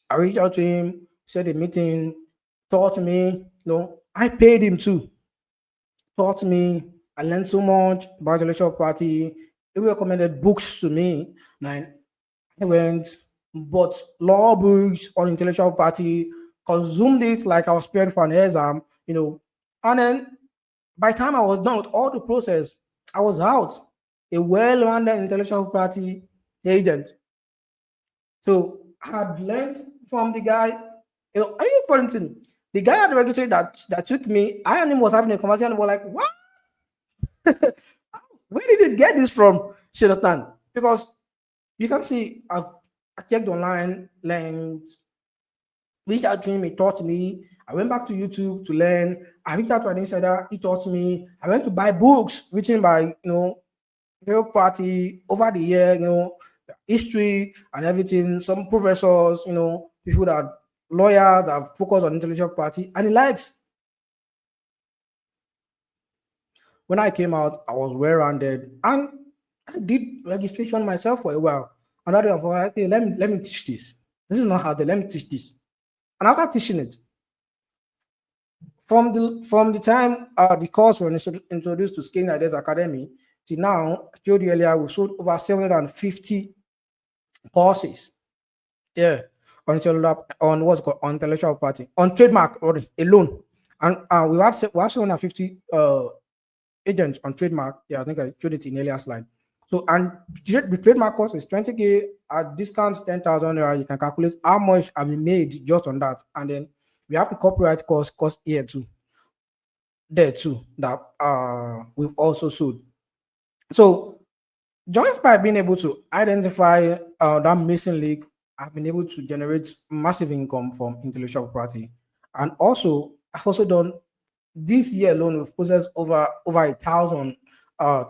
I reached out to him, set a meeting, taught me, I paid him too. Taught me, I learned so much about the intellectual property. He recommended books to me. Man, I went, bought law books on intellectual property, consumed it like I was preparing for an exam. And then by the time I was done with all the process, I was out, a well-rounded intellectual property agent. So I had learned from the guy. For instance, the guy at the registry that took me, I and him was having a conversation. And we're like, what? Where did you get this from? She understand? Because you can see I checked online, learned, reached out to him, he taught me. I went back to YouTube to learn. I reached out to an insider, he taught me. I went to buy books written by real party over the year, history and everything. Some professors, people that lawyers that focus on intellectual property, and he likes. When I came out, I was well rounded, and I did registration myself for a while. And I was like, okay, let me teach this. This is not hard. Let me teach this. And after teaching it, from the time the course was introduced to Scaling Ideas Academy till now, I told you earlier, we sold over 750 courses. Yeah, on what's called on intellectual property, on trademark already alone, and we have 750 agents on trademark. Yeah, I think I showed it in earlier slide. So and the trademark cost is 20K at discount 10,000 naira. You can calculate how much have been made just on that, and then we have the copyright cost here too, there too, that we've also sold. So just by being able to identify that missing link, I've been able to generate massive income from intellectual property. And also, I've also done this year alone, we've processed over 1,000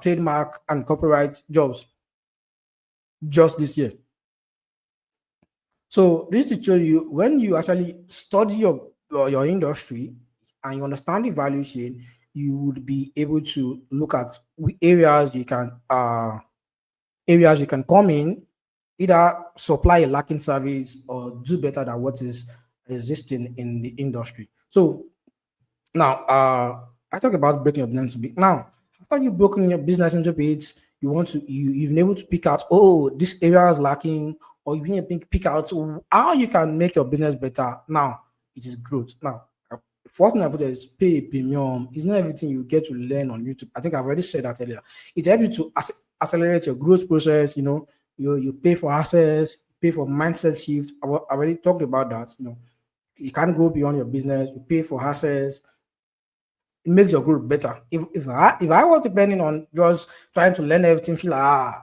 trademark and copyright jobs just this year. So this to show you when you actually study your industry and you understand the value chain, you would be able to look at areas you can come in, either supply a lacking service or do better than what is existing in the industry. So now, I talk about breaking your business into big. Now, after you've broken your business into bits, you've been able to pick out, oh, this area is lacking, or you've been able to pick out how you can make your business better. Now, it is growth. Now, first thing I put there is pay a premium. It's not everything you get to learn on YouTube. I think I've already said that earlier. It helps you to accelerate your growth process. You pay for access, pay for mindset shift. I already talked about that. You can't go beyond your business. You pay for access, it makes your growth better. If I was depending on just trying to learn everything, feel like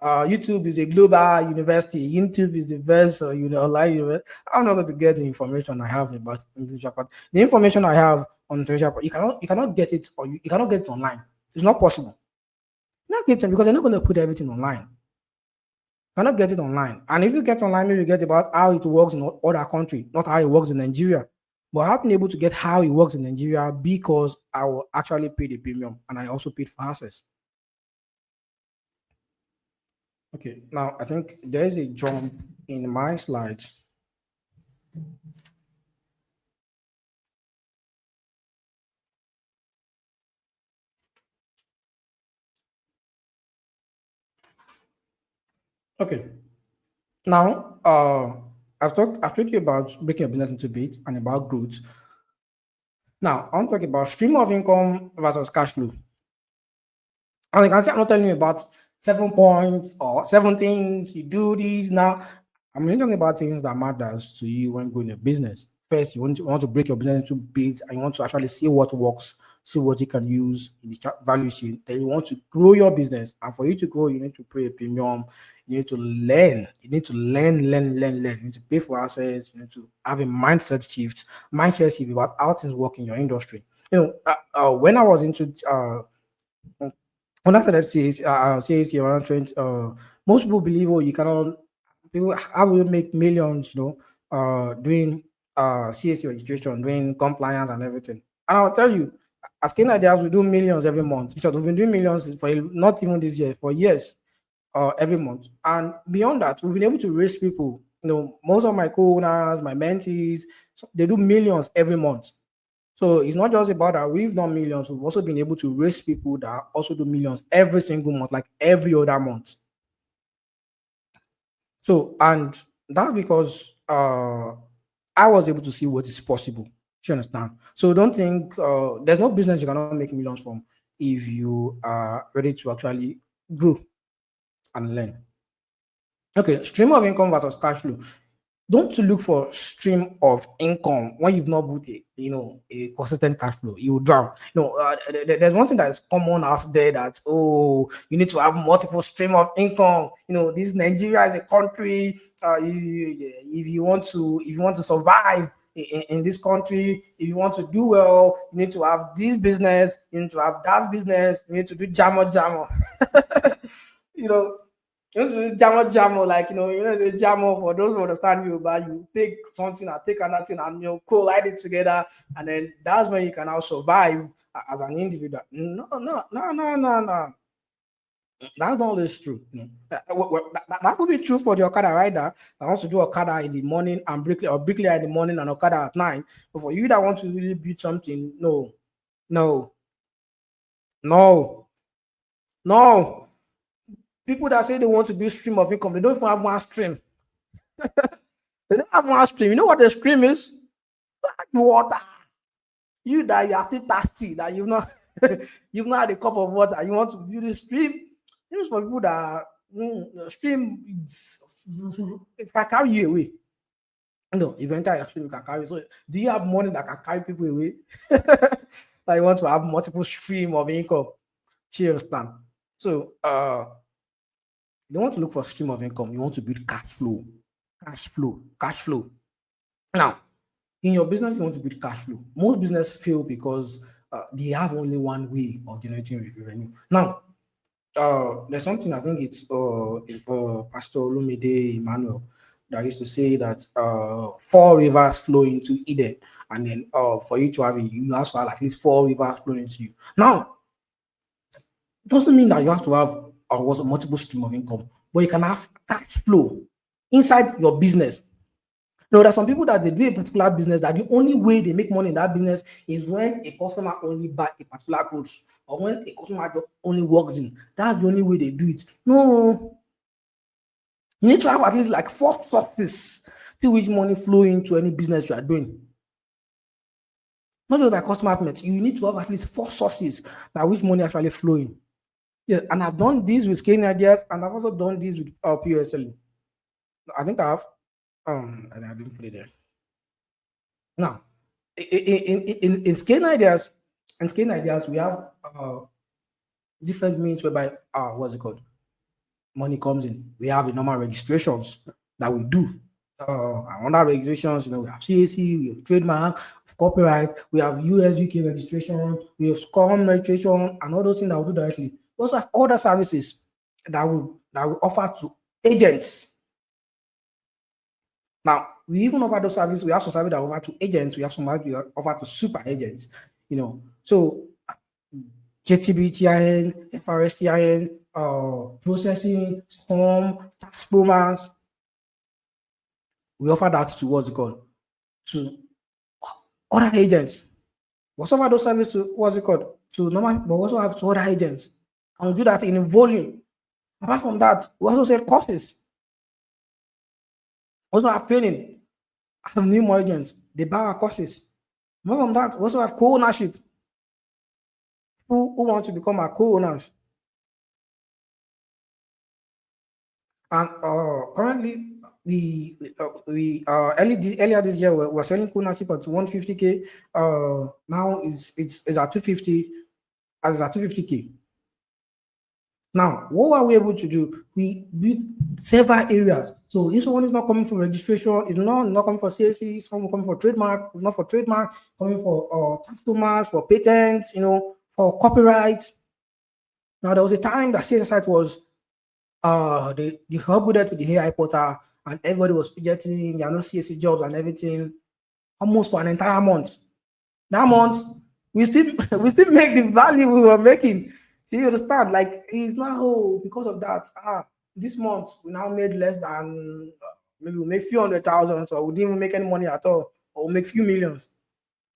YouTube is a global university, YouTube is the best, or online university, I'm not going to get the information I have about intellectual property. The information I have on intellectual property, you cannot get it, or you cannot get it online. It's not possible. You not get it because they're not going to put everything online. You cannot get it online. And if you get online, maybe you get about how it works in other country, not how it works in Nigeria. But I've been able to get how it works in Nigeria because I will actually pay the premium and I also paid for access. Okay, now I think there is a jump in my slide. Okay. Now, I've told you about breaking your business into bits and about growth. Now, I want to talk about stream of income versus cash flow. And you can say I'm not telling you about 7 points or 7 things you do these now. I'm really talking about things that matters to you when going a business. First, you want to break your business into bits and you want to actually see what works, see what you can use in the value chain. Then you want to grow your business. And for you to grow, you need to pay a premium. You need to learn. You need to learn. You need to pay for assets. You need to have a mindset shift about how things work in your industry. When I was into when I started CAC around 20, most people believe, oh, you cannot, people, how will you make millions, doing CAC registration, doing compliance and everything. And I'll tell you, as Kenya Ideas, we do millions every month. In short, we've been doing millions for not even this year, for years, every month. And beyond that, we've been able to raise people. Most of my co-owners, my mentees, so they do millions every month. So it's not just about that we've done millions, we've also been able to raise people that also do millions every single month, like every other month. So, and that's because I was able to see what is possible. Do you understand? So don't think there's no business you cannot make millions from if you are ready to actually grow and learn. Okay, stream of income versus cash flow. Don't look for stream of income when you've not built a consistent cash flow. You will drown. There's one thing that is common out there that, oh, you need to have multiple stream of income. This Nigeria is a country. If you want to survive in this country, if you want to do well, you need to have this business, you need to have that business, you need to do jamo. you know you know, to jamo jamo, like the jamo, for those who understand you, but you take something and take another thing and collide it together, and then that's when you can now survive as an individual. No. That's not always true. That could be true for the Okada rider that wants to do Okada in the morning and bricklayer in the morning and Okada at night. But for you that want to really build something, no, no, no. People that say they want to build stream of income, they don't even have one stream. They don't have one stream. You know what the stream is? Water. You that you are still thirsty, that you've not had a cup of water. You want to build a stream. This is for people that stream it can carry you away. No, if you enter your stream, it can carry. So, do you have money that can carry people away? That you want to have multiple stream of income? Cheers, plan. So, you don't want to look for stream of income. You want to build cash flow. Now, in your business, you want to build cash flow. Most business fail because they have only one way of generating revenue. Now, there's something I think it's Pastor Olumide Emmanuel that used to say that four rivers flow into Eden, and then for you to have it, you have to have at least four rivers flowing into you. Now, it doesn't mean that you have to have a multiple stream of income, but you can have cash flow inside your business. There's some people that they do a particular business that the only way they make money in that business is when a customer only buy a particular goods or when a customer only walks in. That's the only way they do it. No, you need to have at least like four sources to which money flow into any business you are doing. Not just by customer payment. You need to have at least four sources by which money actually flowing. Yeah, and I've done this with scaling ideas, and I've also done this with POS. I think I have. And I didn't put it there. Now, in scaling ideas, we have different means whereby what's it called? Money comes in. We have the normal registrations that we do. Under registrations, we have CAC, we have trademark, copyright, we have US UK registration, we have SCOM registration, and all those things that we do directly. We also have other services that we offer to agents. Now, we even offer those services. We have some services that offer to agents. We have some that we offer to super agents. So JTBTIN, FRSTIN, processing, storm, tax programs. We offer that to what's it called? To other agents. We also offer those services to what's it called? To normal, but we also have to other agents. And we do that in volume. Apart from that, we also sell courses. Also have training. Have new margins. They buy our courses. More than that, we also have co-ownership. Who want to become our co-owners. And currently, earlier this year we're selling co-ownership at 150K. Now it's at 250, as at 250K. Now, what are we able to do? We build several areas. So if someone is not coming for registration, it's not coming for CAC, someone coming for trademark, it's not for trademark, coming for customers, for patents, for copyright. Now there was a time that CSS site was they upgraded to the AI portal and everybody was fidgeting, there are no CSC jobs and everything, almost for an entire month. That month, we still we still make the value we were making. So you understand? Like it's not because of that. This month we now made less than maybe we make few hundred thousands, or we didn't even make any money at all, or we make few millions.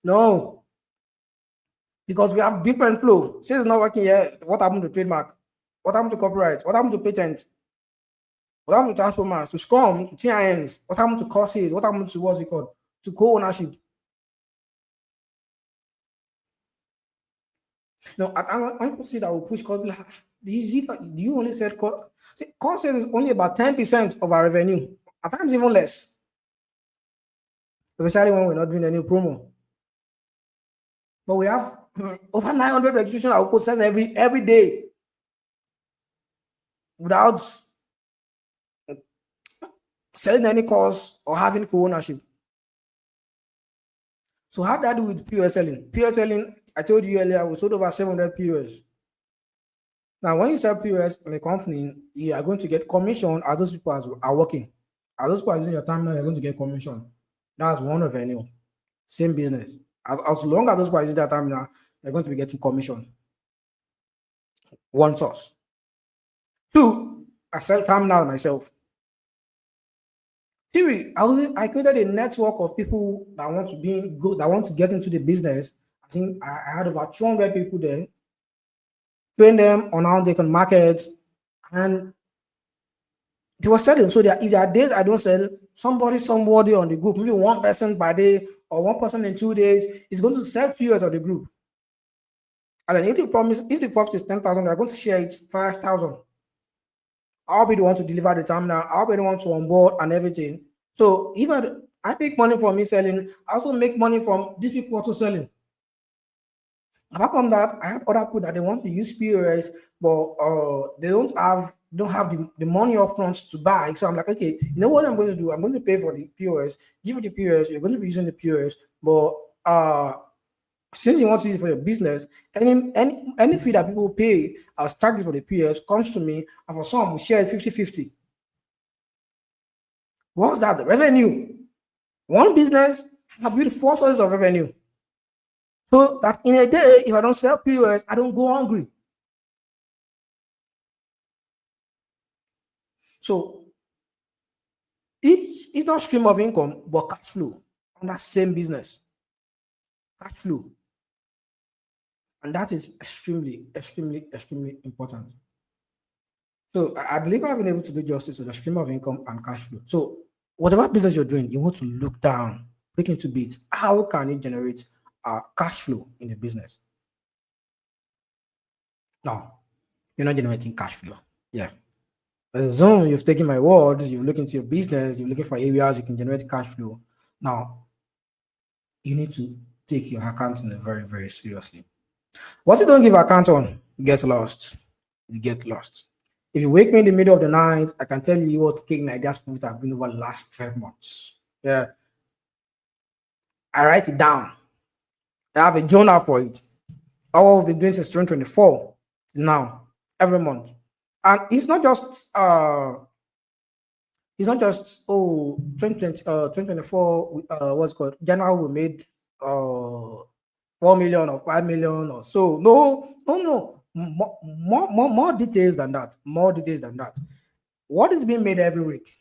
No, because we have different flow. Say it's not working here. What happened to trademark? What happened to copyright? What happened to patent? What happened to transformers? To Scrum? To TINs? What happened to courses? What happened to what's it called? To co-ownership? No, when people say that we push cost, like, do you only said cost? See, cost is only about 10% of our revenue. At times even less, especially when we're not doing any promo. But we have over 900 registration our process every day without selling any course or having co-ownership. So how did I do with POS selling? POS selling, I told you earlier, we sold over 700 POS. Now, when you sell POS in a company, you are going to get commission as those people are working. As those people are using your terminal, you're going to get commission. That's one revenue. Same business. As long as those people are using that terminal, they're going to be getting commission. One source. Two, I sell terminal myself. Three, I created a network of people that want to be good, that want to get into the business. I think I had over 200 people there. Train them on how they can market, and they were selling. So if there are days I don't sell, somebody on the group, maybe one person per day or one person in 2 days, is going to sell few of the group. And then if the profit is 10,000, they're going to share it 5,000. I'll be the one to deliver the terminal. I'll be the one to onboard and everything. So if I make money from me selling, I also make money from these people also selling. Apart from that, I have other people that they want to use POS, but they don't have the money upfront to buy. So I'm like, okay, you know what I'm going to do? I'm going to pay for the POS, give you the POS, you're going to be using the POS, but since you want to use it for your business, any fee that people pay as charges for the POS comes to me, and for some we share it 50-50. What's that? The revenue. One business have built 4 sources of revenue. So that in a day, if I don't sell POS, I don't go hungry. So it's not stream of income, but cash flow on that same business. Cash flow. And that is extremely, extremely, extremely important. So I believe I've been able to do justice to the stream of income and cash flow. So whatever business you're doing, you want to look down, break into bits. How can it generate cash flow in the business? No, you're not generating cash flow. Yeah. As long as you've taken my words, you've looked into your business, you're looking for areas you can generate cash flow. Now, you need to take your accounting very, very seriously. What you don't give account on, you get lost. You get lost. If you wake me in the middle of the night, I can tell you what cake Nigeria's profit have been over the last 12 months. Yeah. I write it down. I have a journal for it. All we've been doing since 2024 now, every month. And it's not just 2020 2024 what's called January we made 4 million or 5 million or so. No. More details than that. More details than that. What is being made every week?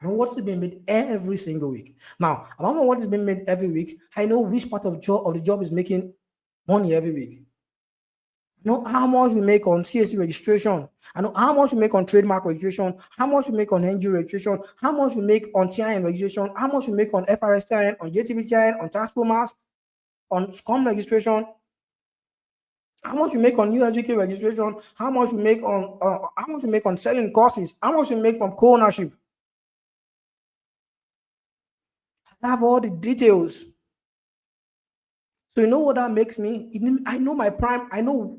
And what's being made every single week? Now, I know what is being made every week. I know which part of the job is making money every week. I know how much we make on CSC registration. I know how much we make on trademark registration, how much we make on NG registration, how much we make on TIN registration, how much we make on FRS TIN, on JTB TIN, on tax mass, on SCOM registration, how much we make on USGK registration, how much we make on selling courses, how much we make from co-ownership. I have all the details. So you know what that makes me? I know my prime. I know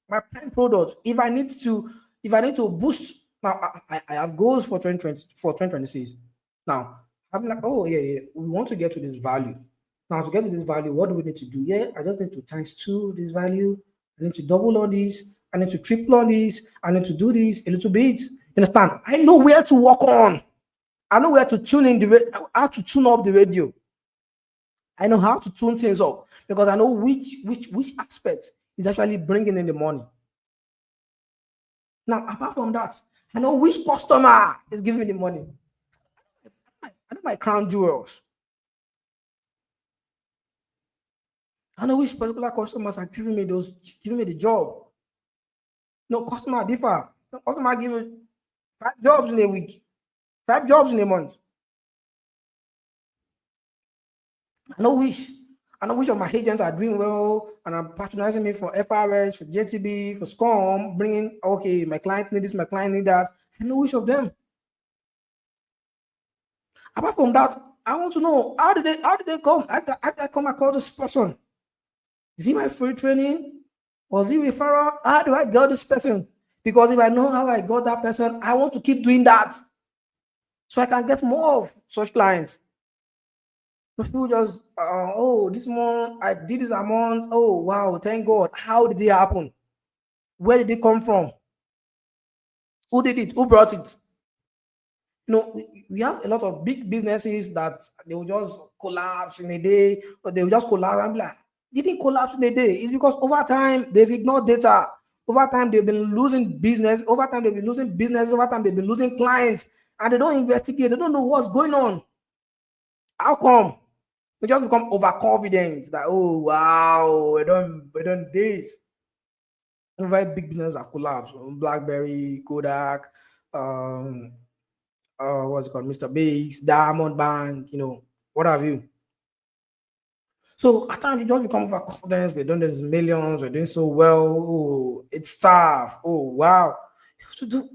my prime product. If I need to boost now, I have goals for 2020 for 2026. Now I'm like, oh yeah, yeah, we want to get to this value. Now to get to this value, what do we need to do? Yeah, I just need to times two this value. I need to double on this. I need to triple on this. I need to do this a little bit. You understand? I know where to work on. I know where to tune in how to tune up the radio. I know how to tune things up because I know which aspect is actually bringing in the money. Now, apart from that, I know which customer is giving me the money. I know my crown jewels. I know which particular customers are giving me the job. No customer differ. No customer give me 5 jobs in a week, 5 jobs in a month. I know which. I know which of my agents are doing well and are patronizing me for FRS, for JTB, for SCOM, bringing, okay, my client need this, my client need that. I know which of them. Apart from that, I want to know how did they come? How did I come across this person? Is he my free training? Was he referral? How do I get this person? Because if I know how I got that person, I want to keep doing that so I can get more of such clients. People just, oh, this month I did this amount. Oh, wow, thank God. How did it happen? Where did it come from? Who did it? Who brought it? We have a lot of big businesses that they will just collapse in a day, or they will just collapse and be like, didn't collapse in a day. It's because over time they've ignored data. Over time they've been losing business. Over time they've been losing business. Over time they've been losing clients, and they don't investigate. They don't know what's going on. How come? We just become overconfident that, oh wow, we don't this. Very big business have collapsed. BlackBerry, Kodak, um, what's it called, Mr. Biggs, Diamond Bank, what have you. So at times you just become overconfident. We're doing this millions. We're doing so well. Oh, it's tough. Oh wow, you have to do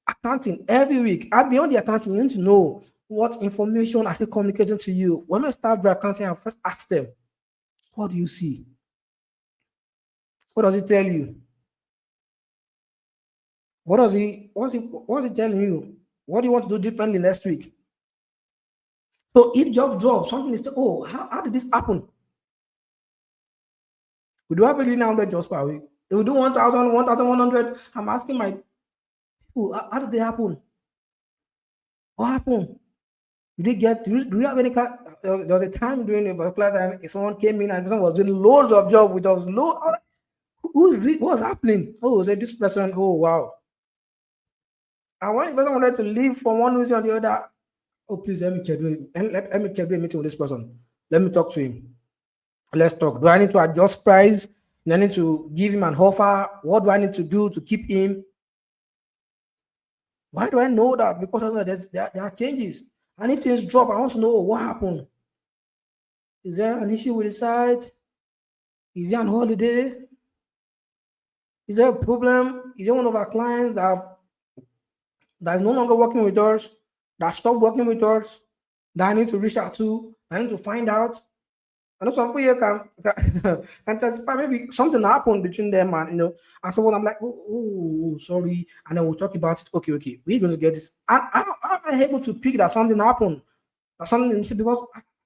accounting every week. And beyond the accounting, you need to know what information are they communicating to you. When I start the accounting, I first ask them, what do you see? What does it tell you? What's it telling you? What do you want to do differently next week? So if job drops, something is, oh, how did this happen? We do have 1,800 jobs per week. If we do 1,000, 1,100, I'm asking my people, how did they happen? What happened? Do we have any class? There was a time during a particular time, someone came in and someone was doing loads of job with us. Who's this? What's happening? Oh, say this person. Oh, wow. And when the person wanted to leave from one reason or the other, oh, please let me schedule a meeting with this person. Let me talk to him. Let's talk. Do I need to adjust price? Do I need to give him an offer? What do I need to do to keep him? Why do I know that? Because I know that there are changes. And if things drop, I want to know what happened. Is there an issue with the site? Is there an holiday? Is there a problem? Is there one of our clients that is no longer working with us, that stopped working with us, that I need to reach out to? I need to find out. I know some people here can testify. Maybe something happened between them and someone. I'm like, oh, sorry, and then we'll talk about it. Okay, we're going to get this. And I'm able to pick that something happened, that something because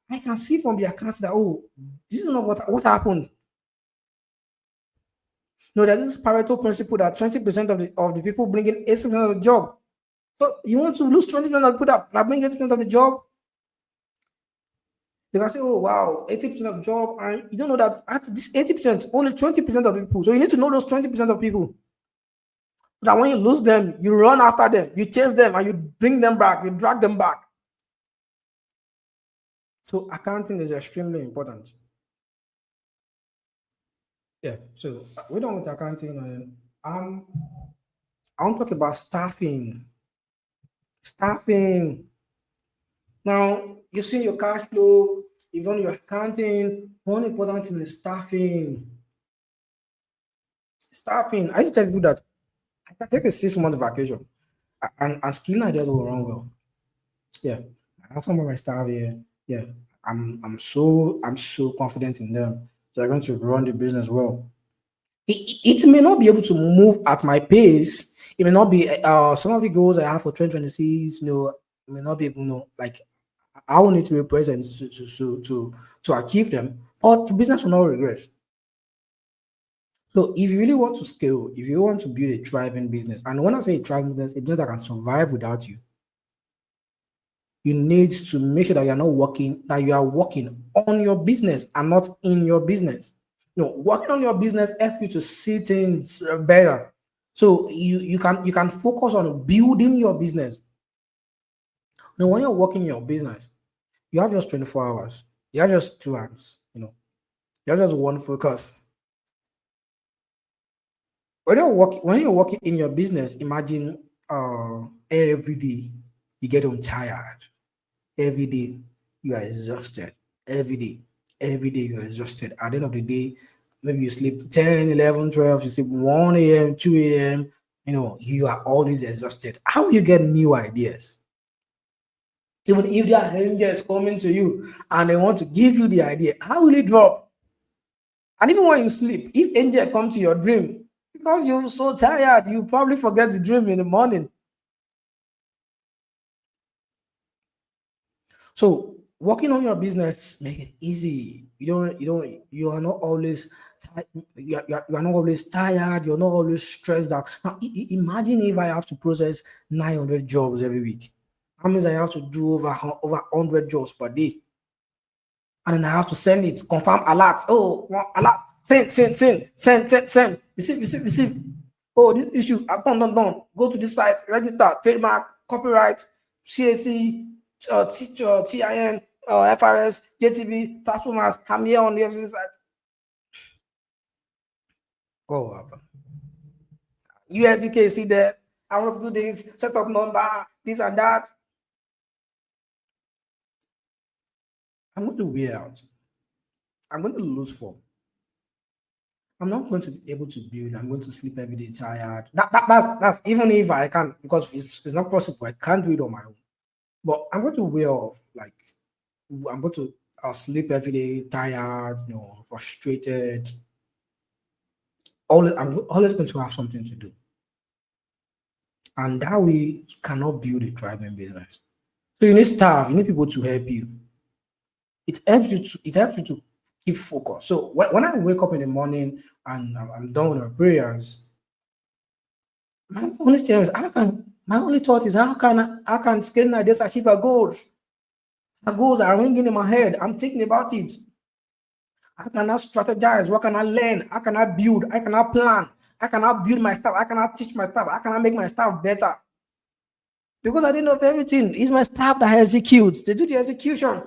I can see from the accounts that, oh, this is not what happened. No, there's this Pareto principle that 20% of the people bring in 80% of the job. So you want to lose 20% of the people that bring 80% of the job? They can say, oh wow, 80% of the job, and you don't know that at this 80%, only 20% of the people. So you need to know those 20% of people. So that when you lose them, you run after them, you chase them, and you bring them back, you drag them back. So accounting is extremely important. Yeah. So we're done with accounting. And I want to talk about staffing. Staffing. Now, you've seen your cash flow, you've done your accounting. One important thing is staffing. Staffing. I used to tell people that I can take a 6 month vacation and skill ideas will run well. Yeah. I have some of my staff here. Yeah. I'm so confident in them. They're going to run the business well. It may not be able to move at my pace. It may not be some of the goals I have for 2026, it may not be able, like I will need to be present to achieve them, or the business will not regress. So if you really want to scale, if you want to build a thriving business, and when I say a thriving business, a business that can survive without you, you need to make sure that you're not working, that you are working on your business and not in your business. Working on your business helps you to see things better. So you can focus on building your business. Now, when you're working your business, you have just 24 hours. You have just two hands. You have just one focus. When you're working in your business, imagine every day you get home tired. Every day you are exhausted. Every day. Every day you are exhausted. At the end of the day, maybe you sleep 10, 11, 12. You sleep 1 a.m., 2 a.m. You are always exhausted. How will you get new ideas? Even if there are angels coming to you and they want to give you the idea, how will it drop? And even when you sleep, if angel come to your dream, because you're so tired, you probably forget the dream in the morning. So working on your business make it easy. You are not always you are not always tired. You're not always stressed out. Now imagine if I have to process 900 jobs every week. That means I have to do over 100 jobs per day, and then I have to send it, confirm alert. Oh, alert, send, receive. Oh, this issue, I've done. Go to this site, register, trademark, copyright, CAC, TIN, FRS, JTB, transformers. I'm here on the FCC site. Oh, USBK, see there. I want to do this, set up number, this and that. I'm going to wear out. I'm going to lose form. I'm not going to be able to build. I'm going to sleep every day tired. That's even if I can, because it's not possible. I can't do it on my own. But I'm going to wear off. Like I'm going to sleep every day tired, frustrated. I'm always going to have something to do, and that way you cannot build a thriving business. So you need staff. You need people to help you. It helps you to keep focus. So when I wake up in the morning and I'm done with my prayers, my only thought is how can scale ideas achieve our goals? Our goals are ringing in my head. I'm thinking about it. How can I strategize? What can I learn? How can I build? How can I plan? How can I build my staff? How can I teach my staff? How can I make my staff better? Because I didn't know everything. It's my staff that executes. They do the execution.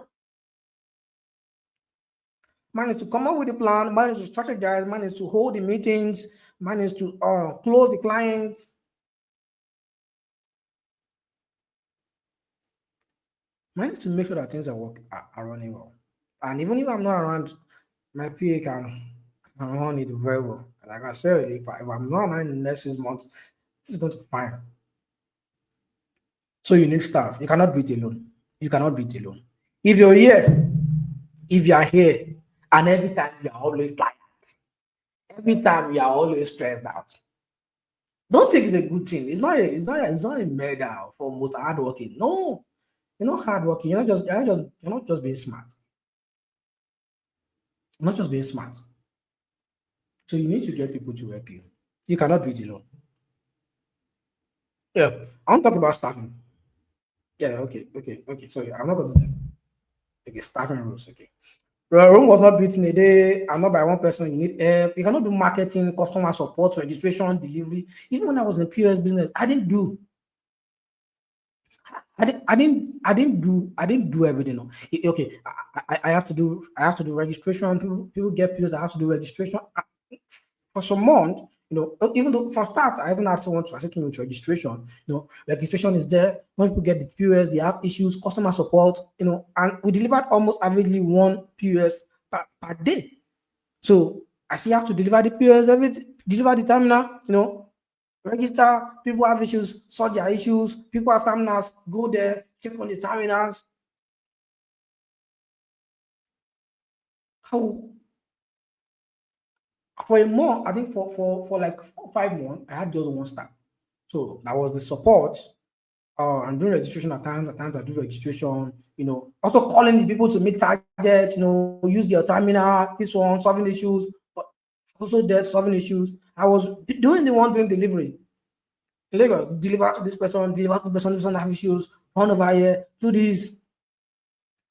Mine is to come up with a plan. Mine is to strategize. Mine is to hold the meetings. Mine is to close the clients. Mine is to make sure that things are running well. And even if I'm not around, my PA can run it very well. Like I said, if I'm not around in the next 6 months, this is going to be fine. So you need staff. You cannot do it alone. You cannot do it alone. If you're here, if you are here, and every time you are always tired, every time you are always stressed out, don't think it's a good thing. It's not a medal for most hardworking. No, you're not hardworking. You're not just being smart. You're not just being smart. So you need to get people to help you. You cannot do it alone. Yeah, I'm talking about staffing. Yeah, okay. Sorry, I'm not going to. Okay, staffing rules. Okay. Rome was not built in a day. I'm not by one person. You need help. You cannot do marketing, customer support, registration, delivery. Even when I was in POS business, I didn't do. I didn't do everything. No. Okay, I have to do registration. People get POS. I have to do registration. for some months, even though for start, I even had someone to assist me with registration. Registration is there. When people get the POS, they have issues, customer support, and we delivered almost averagely one POS per day. So I still have to deliver the POS, deliver the terminal, register, people have issues, sort their issues, people have terminals, go there, check on the terminals. How for a month, I think for like 4 5 months, I had just one staff. So that was the support. I'm doing registration at times I do registration, also calling the people to meet targets, use their terminal, this one, solving issues, but also there solving issues. I was doing the one doing delivery. Lagos, deliver to this person have issues, run over here, do this.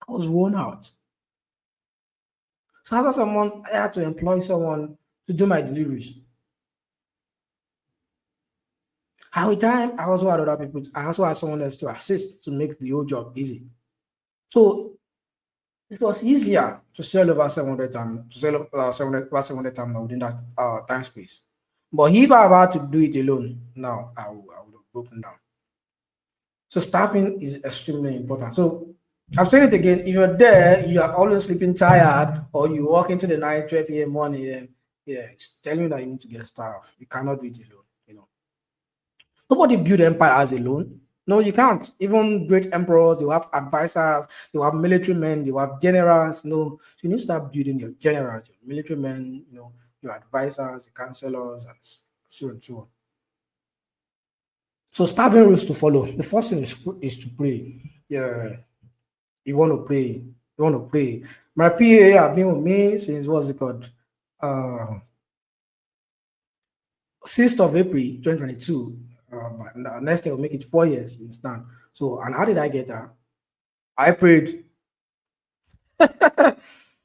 I was worn out. So after some months, I had to employ someone to do my deliveries. And with time, I also had other people. I also had someone else to assist to make the whole job easy. So it was easier to sell over 700 times, to sell 700 times within that time space. But if I had to do it alone, now I would have broken down. So staffing is extremely important. So I'm saying it again. If you're there, you are always sleeping tired, or you walk into the night, 12 a.m., 1 a.m. Yeah, it's telling you that you need to get staff. You cannot do it alone. Nobody build empires alone. No, you can't. Even great emperors, they will have advisors, they will have military men, they will have generals. No, so you need to start building your generals, your military men, your advisors, your counselors, and so on and so on. So starting rules to follow. The first thing is to pray. Yeah, you want to pray. You want to pray. My PA have been with me since what's it called? 6th of April 2022. But next year will make it 4 years, you understand? So, and how did I get her? I prayed. I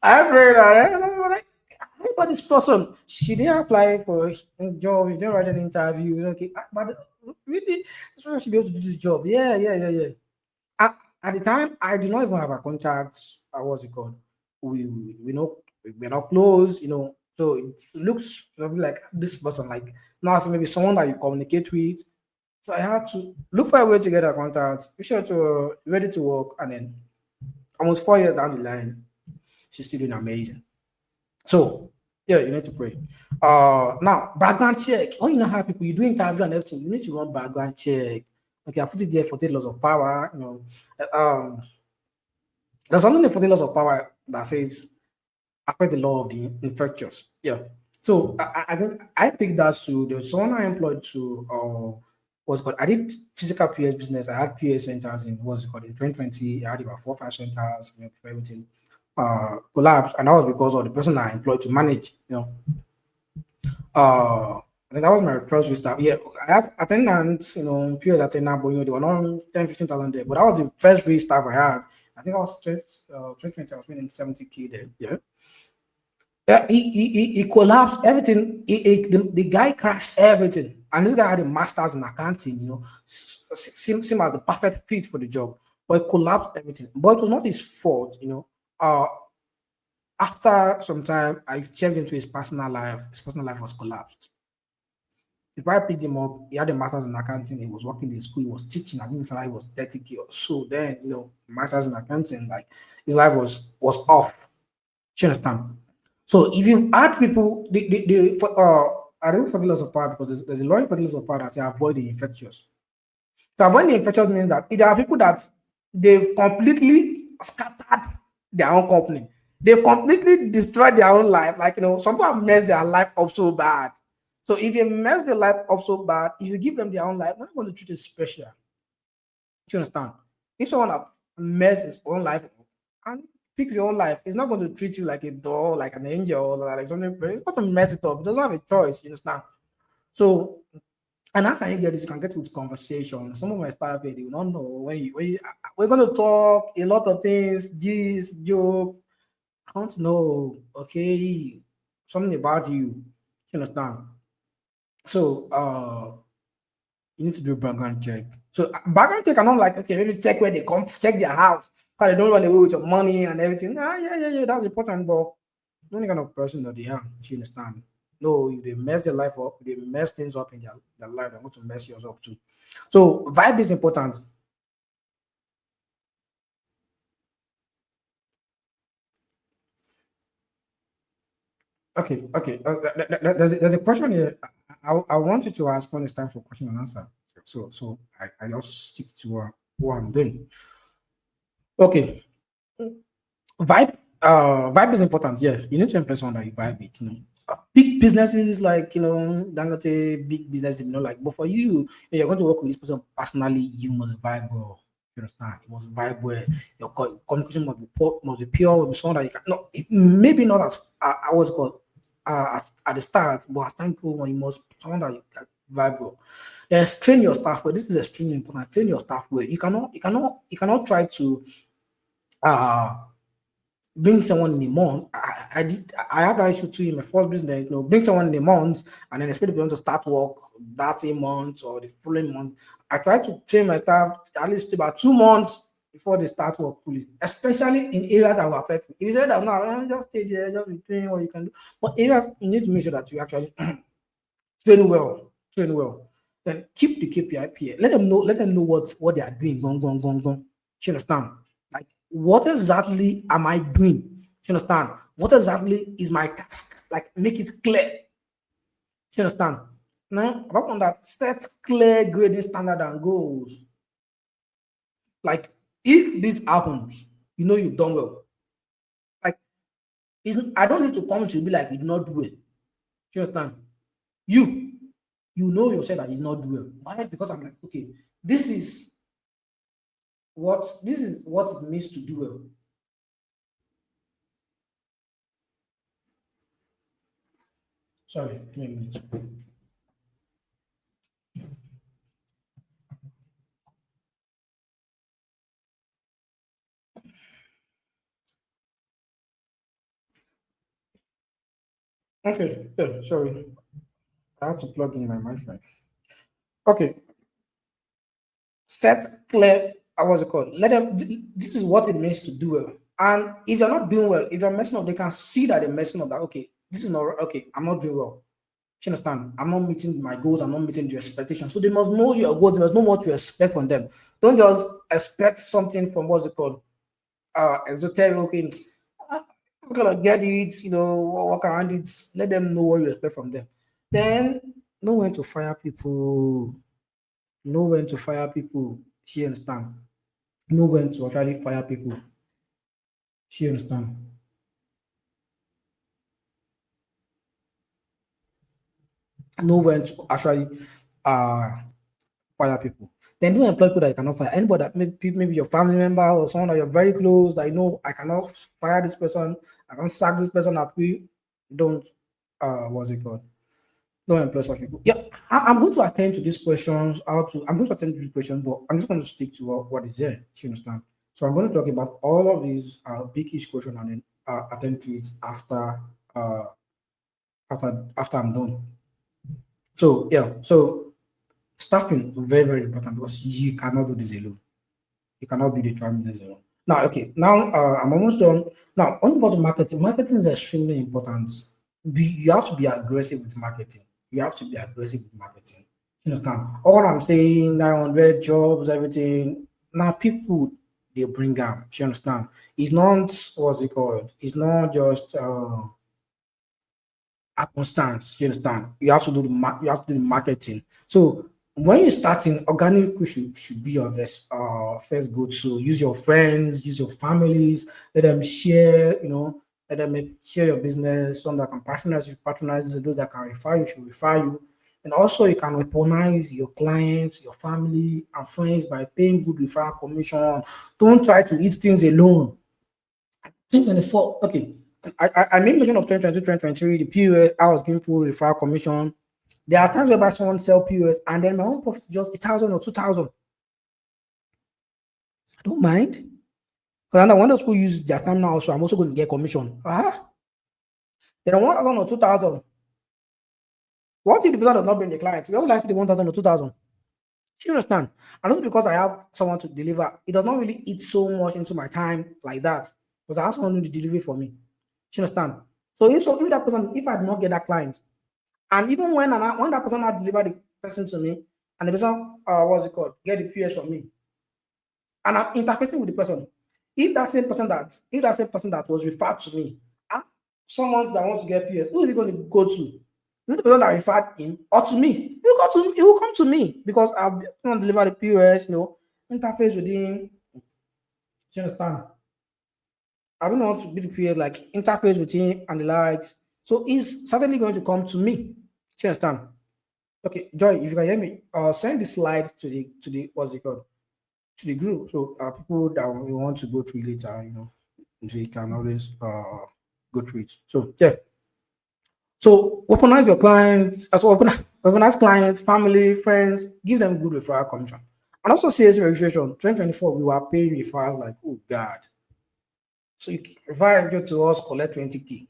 prayed. I'm like, how about this person? She didn't apply for a job. She didn't write an interview. Okay, but really, this person should be able to do this job. Yeah, yeah, yeah, yeah. At the time, I did not even have a contact. What's it called? We know we're not close, So it looks like this person, like now, so maybe someone that you communicate with. So I had to look for a way to get a contact, be sure to ready to work, and then almost 4 years down the line, she's still doing amazing. So yeah, you need to pray. Now background check. When you know how people you do interview and everything, you need to run background check. Okay, I put it there for 10 laws of power. There's something in 14 laws of power that says affect the law of the infectious. Yeah. So I think I picked that to there was someone I employed to what's it called. I did physical PS business. I had PS centers in what's it called in 2020. I had about 4 5 centers, for everything collapsed, and that was because of the person I employed to manage. I think that was my first restart. Yeah, I have attendants, PS attendant, but they were not 10 15,000 there. But that was the first restart I had. I think I was 2020, I was spending 70K there. Yeah. Yeah, he collapsed everything. The guy crashed everything, and this guy had a master's in accounting. Seemed like the perfect fit for the job, but he collapsed everything. But it was not his fault. After some time, I checked into his personal life. His personal life was collapsed. If I picked him up, he had a master's in accounting. He was working in school. He was teaching. I think his salary was 30K or so. Then master's in accounting, like his life was off. Do you understand? So if you add people, I don't for the loss of power because there's a law in for the loss of power that say avoid the infectious. So avoid the infectious means that if there are people that they've completely scattered their own company, they've completely destroyed their own life. Like some people have messed their life up so bad. So if you mess their life up so bad, if you give them their own life, they're not going to treat it special. Do you understand? If someone has messed his own life up and picks your own life, it's not going to treat you like a doll, like an angel, or like something. It's going to mess it up. It doesn't have a choice. You understand? So, and how can you get this? You can get with conversation. Some of my staff they will not know we're going to talk a lot of things. This joke. I want to know. Okay, something about you. You understand? So, you need to do a background check. So background check, I'm not like, okay, maybe check where they come, check their house, because they don't run away with your money and everything. Yeah, that's important, but the only kind of person that they are, you understand? No, if they mess their life up, they mess things up in their life, they're going to mess yours up too. So vibe is important. Okay, okay. There's a question here. I want you to ask when it's time for question and answer. So I just stick to what I'm doing. Okay, vibe. Vibe is important. Yeah, you need to impress someone that you vibe with. Big businesses like Dangote, big business. Like, but for you, you're going to work with this person personally. You must vibe well. You understand? You must vibe well. Your communication must be pure. Must be someone that you can. No, maybe not as I was called at the start, but as time goes on, you must someone that you can vibe well. Yes, train your staff well. This is extremely important. Train your staff well. You cannot try to uh bring someone in a month. I had that issue too in my first business. Bring someone in a month and then expect them to start work that same month or the following month. I try to train my staff at least about 2 months before they start work fully, especially in areas that will affect me. If you say that now, just stay there, just be doing what you can do. But areas you need to make sure that you actually train well, train well. Then keep the KPI peer. Let them know what they are doing. Gone, gone, gone, gone. You understand? Like what exactly am I doing? You understand? What exactly is my task? Like make it clear. You understand? Now, apart from that, set clear grading standard and goals. Like if this happens, you've done well. Like I don't need to come to you be like you did not do it. You understand? You you know yourself that it's not do well. Why? Because I'm like, okay, this is what it means to do well. Sorry, give me a minute. Okay, yeah, sorry. I have to plug in my Wi-Fi. Okay, set clear. What's it called? Let them. This is what it means to do well. And if you're not doing well, if you're messing up, they can see that they're messing up. That okay, this is not okay. I'm not doing well. Do you understand? I'm not meeting my goals. I'm not meeting the expectations. So they must know your goals. They must know what you expect from them. Don't just expect something from what's it called? Esoteric. Okay, I'm gonna get it. Work around it. Let them know what you expect from them. Then know when to fire people. Know when to fire people. She understand. Know when to actually fire people. She understand. Know when to actually uh fire people. Then don't employ people that you cannot fire. Anybody that maybe your family member or someone that you're very close that I cannot fire this person, I can't sack this person at we don't what's it called? Don't employ such people. Yeah, I'm going to attend to these questions. I'm going to attend to these questions, but I'm just going to stick to what is there. You understand? So I'm going to talk about all of these big-ish questions and then attend to it uh, after I'm done. So yeah, so staffing very very important because you cannot do this alone. You cannot be the driving this alone. Now, okay, now I'm almost done. Now, on about marketing, marketing is extremely important. You have to be aggressive with marketing. You have to be aggressive with marketing. You understand? All I'm saying, 900 jobs, everything. Now, people they bring out. You understand? It's not what's it called? It's not just happenstance. You understand? You have to do the marketing. So when you're starting, organic should be your first go. So use your friends, use your families, let them share. Let them share your business. Some that can patronize you. Those that can refer you should refer you. And also, you can weaponize your clients, your family, and friends by paying good referral commission. Don't try to eat things alone. 2024, okay. I made mention of 2022, 2023, the POS, I was giving full referral commission. There are times whereby someone sell POS and then my own profit is just 1,000 or 2,000. I don't mind. Because I want those people use their time now, so I'm also going to get commission. Then 1,000 or 2,000. What if the person does not bring the clients? We always like the 1,000 or 2,000. Do you understand? And also because I have someone to deliver, it does not really eat so much into my time like that. Because I have someone to deliver for me. Do you understand? So if that person, if I do not get that client, And even when that person had delivered the person to me, and the person what's it called, get the PS from me, and I'm interfacing with the person. If that same person that was referred to me, ah, someone that wants to get PS, who is he going to go to? Is it the person that referred him or to me? He will come to me because I've delivered the POS, interface with him. Do you understand? I don't want to be the PS like interface with him and the likes. So he's certainly going to come to me. Do you understand? Okay, Joy, if you can hear me, send the slide to the what's it called, to the group. So people that we want to go through later, they can always go through it. So yeah. So weaponize your clients, as well, weaponize clients, family, friends, give them good referral commission. And also CSC registration, 2024, we were paying referrals like, oh God. So you refer you to us, collect 20K.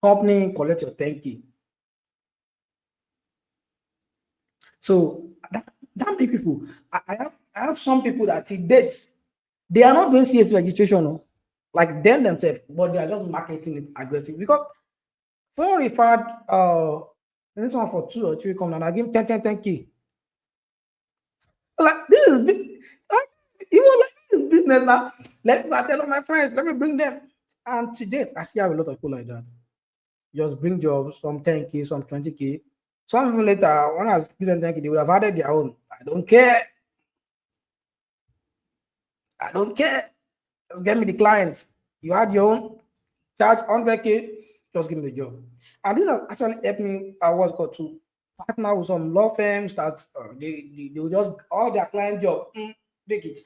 Company, collect your 10K. So that many people, I have some people that till date, they are not doing CSC registration, no, like them themselves, but they are just marketing it aggressively because someone referred this one for 2 or 3 come and I give 10K. Like this is like this is business now. Let me tell all my friends, let me bring them. And to date, I still have a lot of people like that. Just bring jobs, some 10K, some 20K. Some even later, when I was giving 10K, they would have added their own. I don't care. I don't care. Just get me the clients. You had your own, charge 100K, just give me the job. And this has actually helped me, what's called, to partner with some law firms that they will just, all their client job, take it.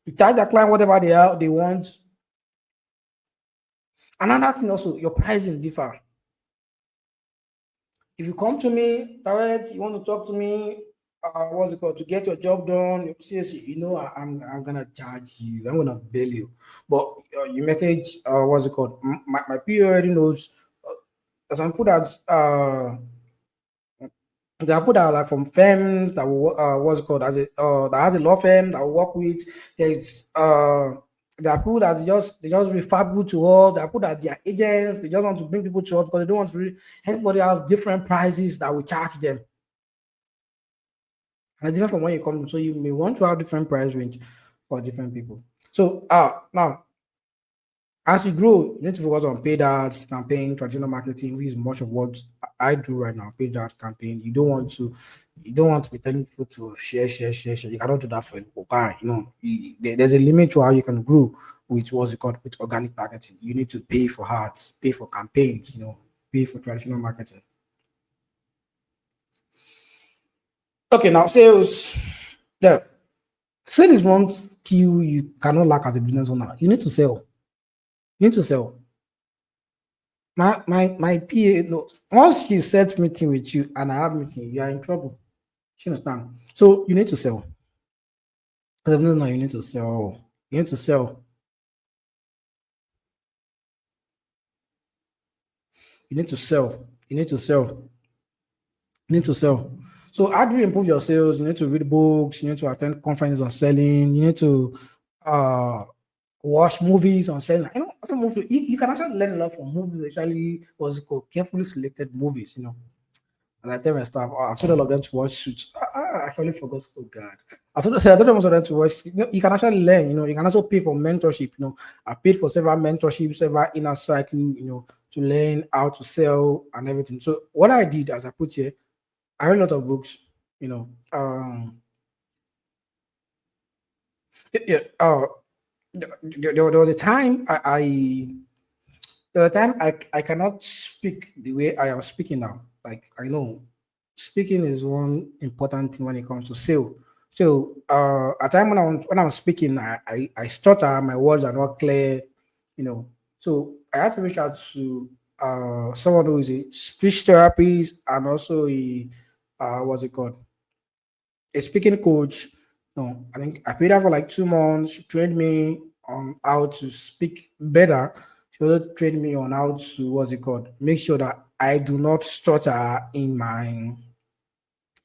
You charge the client whatever they want. Another thing also, your pricing differ. If you come to me direct, you want to talk to me, what's it called, to get your job done, seriously, I'm gonna charge you, I'm gonna bill you. But you message, what's it called, my PO already knows. There's some people there are people that are like from firms that will, what's it called, that has a law firm that will work with. There's there are people that they just refer people to us. There are people that they are agents. They just want to bring people to us because they don't want to. Everybody has different prices that we charge them, and it's different from when you come. So you may want to have different price range for different people. So now as you grow, you need to focus on paid ads, campaign, traditional marketing, which is much of what I do right now. Paid ads campaign. You don't want to be telling people to share. You cannot do that for why. There's a limit to how you can grow with what's it called, with organic marketing. You need to pay for ads, pay for campaigns, pay for traditional marketing. Okay, now sales. Yeah. Sales is one skill you cannot lack as a business owner. You need to sell. You need to sell. My PA knows once she sets meeting with you and I have meeting, you are in trouble. You understand? So you need to sell. As a business owner, you need to sell. You need to sell. You need to sell. You need to sell. You need to sell. So how do you improve your sales? You need to read books. You need to attend conferences on selling. You need to uh watch movies on selling. Some movies, you can actually learn a lot from movies, especially what's it called, carefully selected movies. And I tell my staff, I told all of them to watch Suits. I actually forgot. Oh God. I told most of them to watch. You can actually learn. You can also pay for mentorship. I paid for several mentorships, several inner cycle. To learn how to sell and everything. So what I did, as I put here, I read a lot of books. You know, yeah. There was a time I cannot speak the way I am speaking now. Like I know speaking is one important thing when it comes to sale. So at time when I'm speaking, I stutter, my words are not clear, you know. So I had to reach out to someone who is a speech therapist and also a what's it called, a speaking coach. No, I think I paid her for like 2 months. She trained me on how to speak better. She also trained me on how to, what's it called, make sure that I do not stutter in my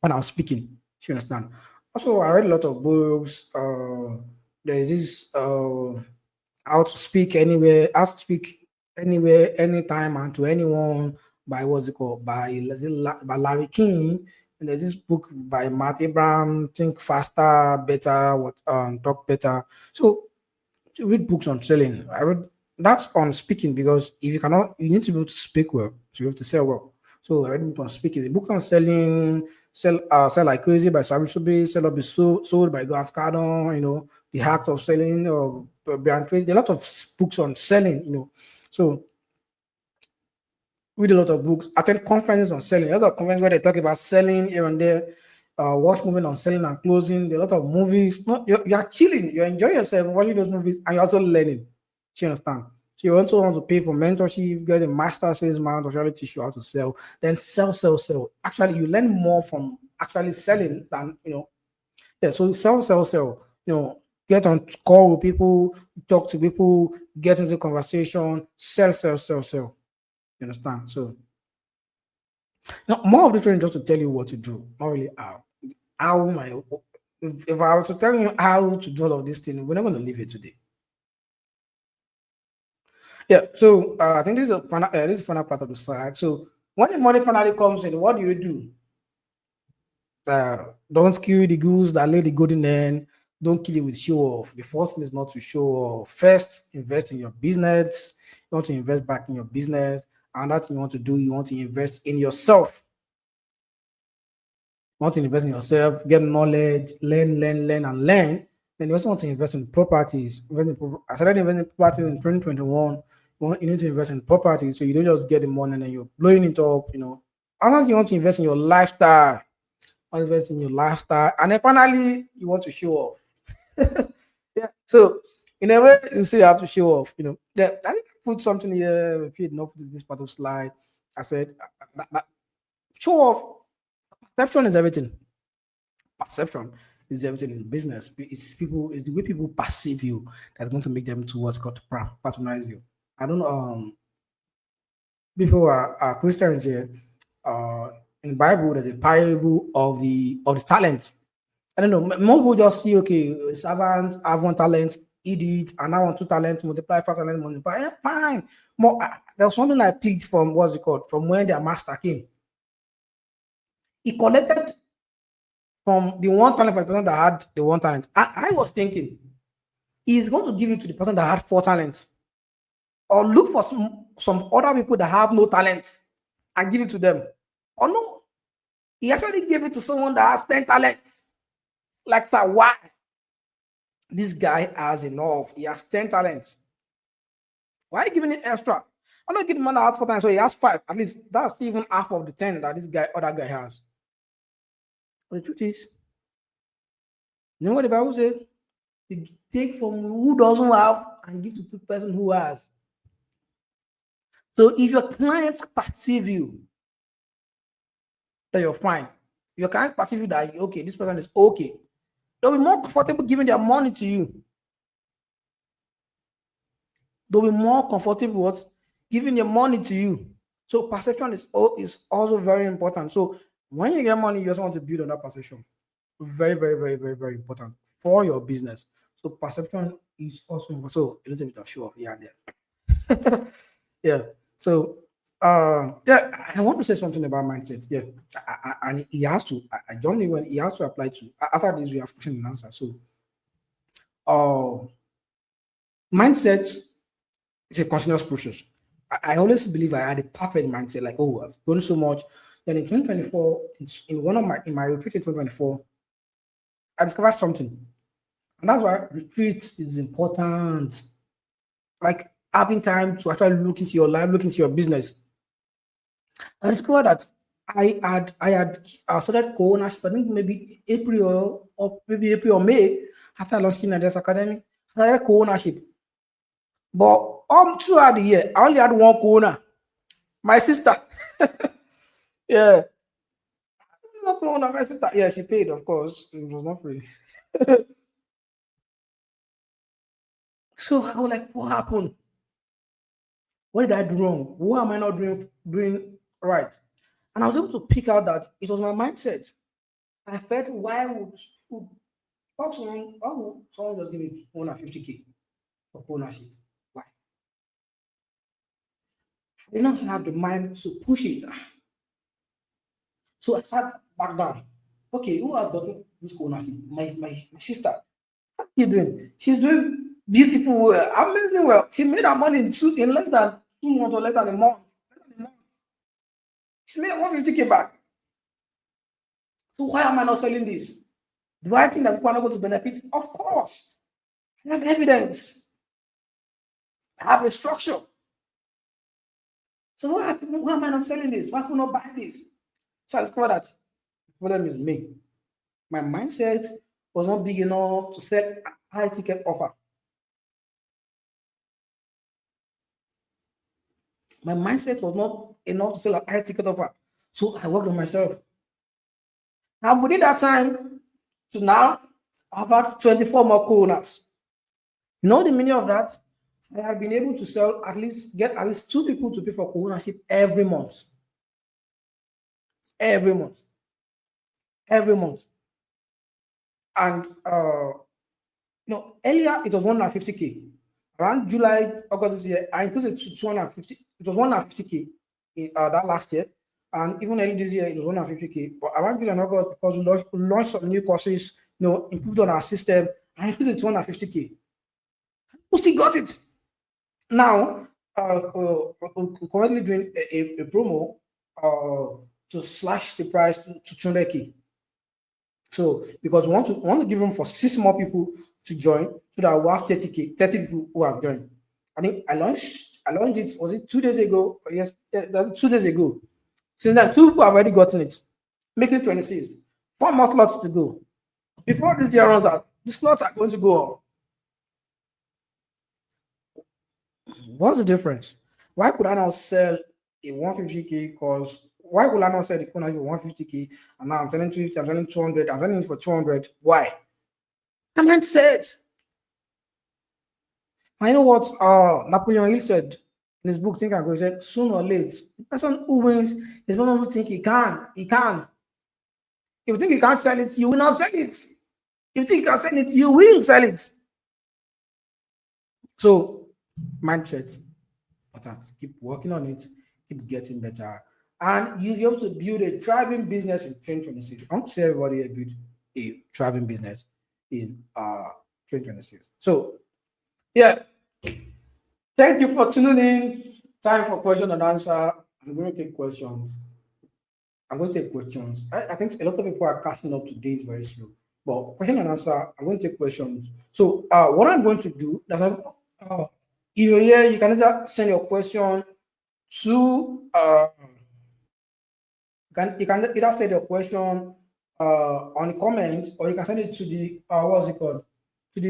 when I'm speaking. You understand? Also, I read a lot of books. There's this how to speak anywhere, anytime, and to anyone. by what's it called by Larry King, and there's this book by Matt Abraham, Think Faster, Better, what Talk Better. So to read books on selling. I read that's on speaking because if you cannot, you need to be able to speak well to be able to sell well. So I read a book on speaking. The book on selling, sell like crazy by Sabi Sube, sell up is sold by Grant Cardone. The Hack of Selling or Brian Tracy. There are a lot of books on selling. So read a lot of books, attend conferences on selling. A lot of conferences where they talk about selling here and there. Watch movies on selling and closing. There are a lot of movies. No, you're chilling, you're enjoying yourself watching those movies, and you're also learning. Do you understand? So you also want to pay for mentorship, get a master salesman to really teach you how to sell. Then sell, sell, sell. Actually, you learn more from actually selling than Yeah, so sell, sell, sell. Get on call with people, talk to people, get into conversation, sell, sell, sell, sell. You understand? So now more of the training just to tell you what to do, not really how. How my if I was to tell you how to do all of this thing, we're not going to leave it today. Yeah. So I think this is the final part of the slide. So when the money finally comes in, what do you do? Don't kill the goose that lay the golden hen. Don't kill it with show off. The first thing is not to show off. First, invest in your business. You want to invest back in your business. And that thing you want to do, you want to invest in yourself. You want to invest in yourself, get knowledge, learn, and learn. Then you also want to invest in properties. I started investing in properties in 2021. You need to invest in properties so you don't just get the money and then you're blowing it up. Unless you want to invest in your lifestyle, invest in your lifestyle, and then finally you want to show off. Yeah. So in a way, you say you have to show off. I think I put something here. If you did not put this part of slide, I said show off. Perception is everything. Perception is everything in business. It's the way people perceive you that's going to make them to what's called patronize you. I don't know. Before Christians here, uh, in the Bible, there's a parable of the talent. I don't know. Most people just see, okay, servant have one talent, eat it, and I want two talents, multiply, five talents, multiply. Yeah, fine. More. There's something I picked from what's it called from when their master came. He collected from the one talent for the person that had the one talent. I was thinking he's going to give it to the person that had four talents, or look for some other people that have no talent and give it to them. Or no, he actually gave it to someone that has 10 talents. Like, sir, why? This guy has enough. He has 10 talents. Why are you giving it extra? I'm not giving man that has four talents, so he has five. At least that's even half of the 10 that other guy has. But the truth is, you know what the Bible says? You take from who doesn't have and give to the person who has. So if your clients perceive you that you're fine, your clients perceive you that okay, this person is okay, they'll be more comfortable giving their money to you. They'll be more comfortable what giving their money to you. So perception is also very important. So when you get money, you also want to build on that perception. Very, very, very, very, very important for your business. So perception is also important. So a little bit of show off here and there. Yeah. So yeah, I want to say something about mindset. Yeah. And he has to I don't know when he has to apply to after this we have question and answer. So mindset is a continuous process. I always believe I had a perfect mindset, like, oh, I've grown so much. Then in 2024, in my retreat in 2024, I discovered something. And that's why retreat is important. Like having time to actually look into your life, look into your business. I discovered that I started co-ownership, I think maybe April or maybe April or May after I launched King Address Academy. I started co-ownership. But throughout the year, I only had one co-owner, my sister. Yeah. One co-owner, my sister. Yeah, she paid, of course. It was not free. So I was like, what happened? What did I do wrong? What am I not doing right? And I was able to pick out that it was my mindset. I felt why would someone just give me 150K for ownership? Why? I did not have the mind to push it. So I sat back down. Okay, who has gotten this ownership? My sister. How are you doing? She's doing beautiful well, amazing well. She made her money in less than 2 months or less than a month. Less than a month. She made 150K back. So why am I not selling this? Do I think that people are not going to benefit? Of course. I have evidence. I have a structure. So why am I not selling this? Why am I not buying this? So I discovered that the problem is me. My mindset was not big enough to sell a high ticket offer. My mindset was not enough to sell a high ticket offer. So I worked on myself. Now within that time to now, I've had 24 more co-owners. You know the meaning of that? I have been able to get at least 2 people to pay for co-ownership every month. Every month. Every month. And earlier it was 150K. Around July, August this year, I increased it to 250. It was 150K that last year. And even early this year, it was 150K. But around July and August, because we launched some new courses, improved on our system, I increased it to 150K. Who still got it? Now, we're currently doing a promo to slash the price to 200K. So, because we want to give room for 6 more people to join, so that we have 30K, 30 people who have joined. I think I launched it, was it 2 days ago? Yes, yeah, 2 days ago. Since then, 2 people have already gotten it, making 26. 4 more slots to go. Before this year runs out, the slots are going to go off. What's the difference? Why could I not sell a 150K course? Why would I not sell the corner for 150K and now I'm selling 250, I'm selling 200, I'm selling it for 200? Why? My mindset. I know what Napoleon Hill said in his book, Think and Grow. He said, sooner or late, the person who wins is the one who think he can. He can. If you think you can't sell it, you will not sell it. If you think you can sell it, you will sell it. So, mindset. Important. Keep working on it. Keep getting better. And you have to build a thriving business in 2026. I want to see everybody build a thriving business in 2026. So, yeah, thank you for tuning in. Time for question and answer. I'm going to take questions. I think a lot of people are catching up to days very slow. But question and answer, I'm going to take questions. So what I'm going to do, if you're here, you can either send your question to you can either send your question on the comments, or you can send it to the what's it called? To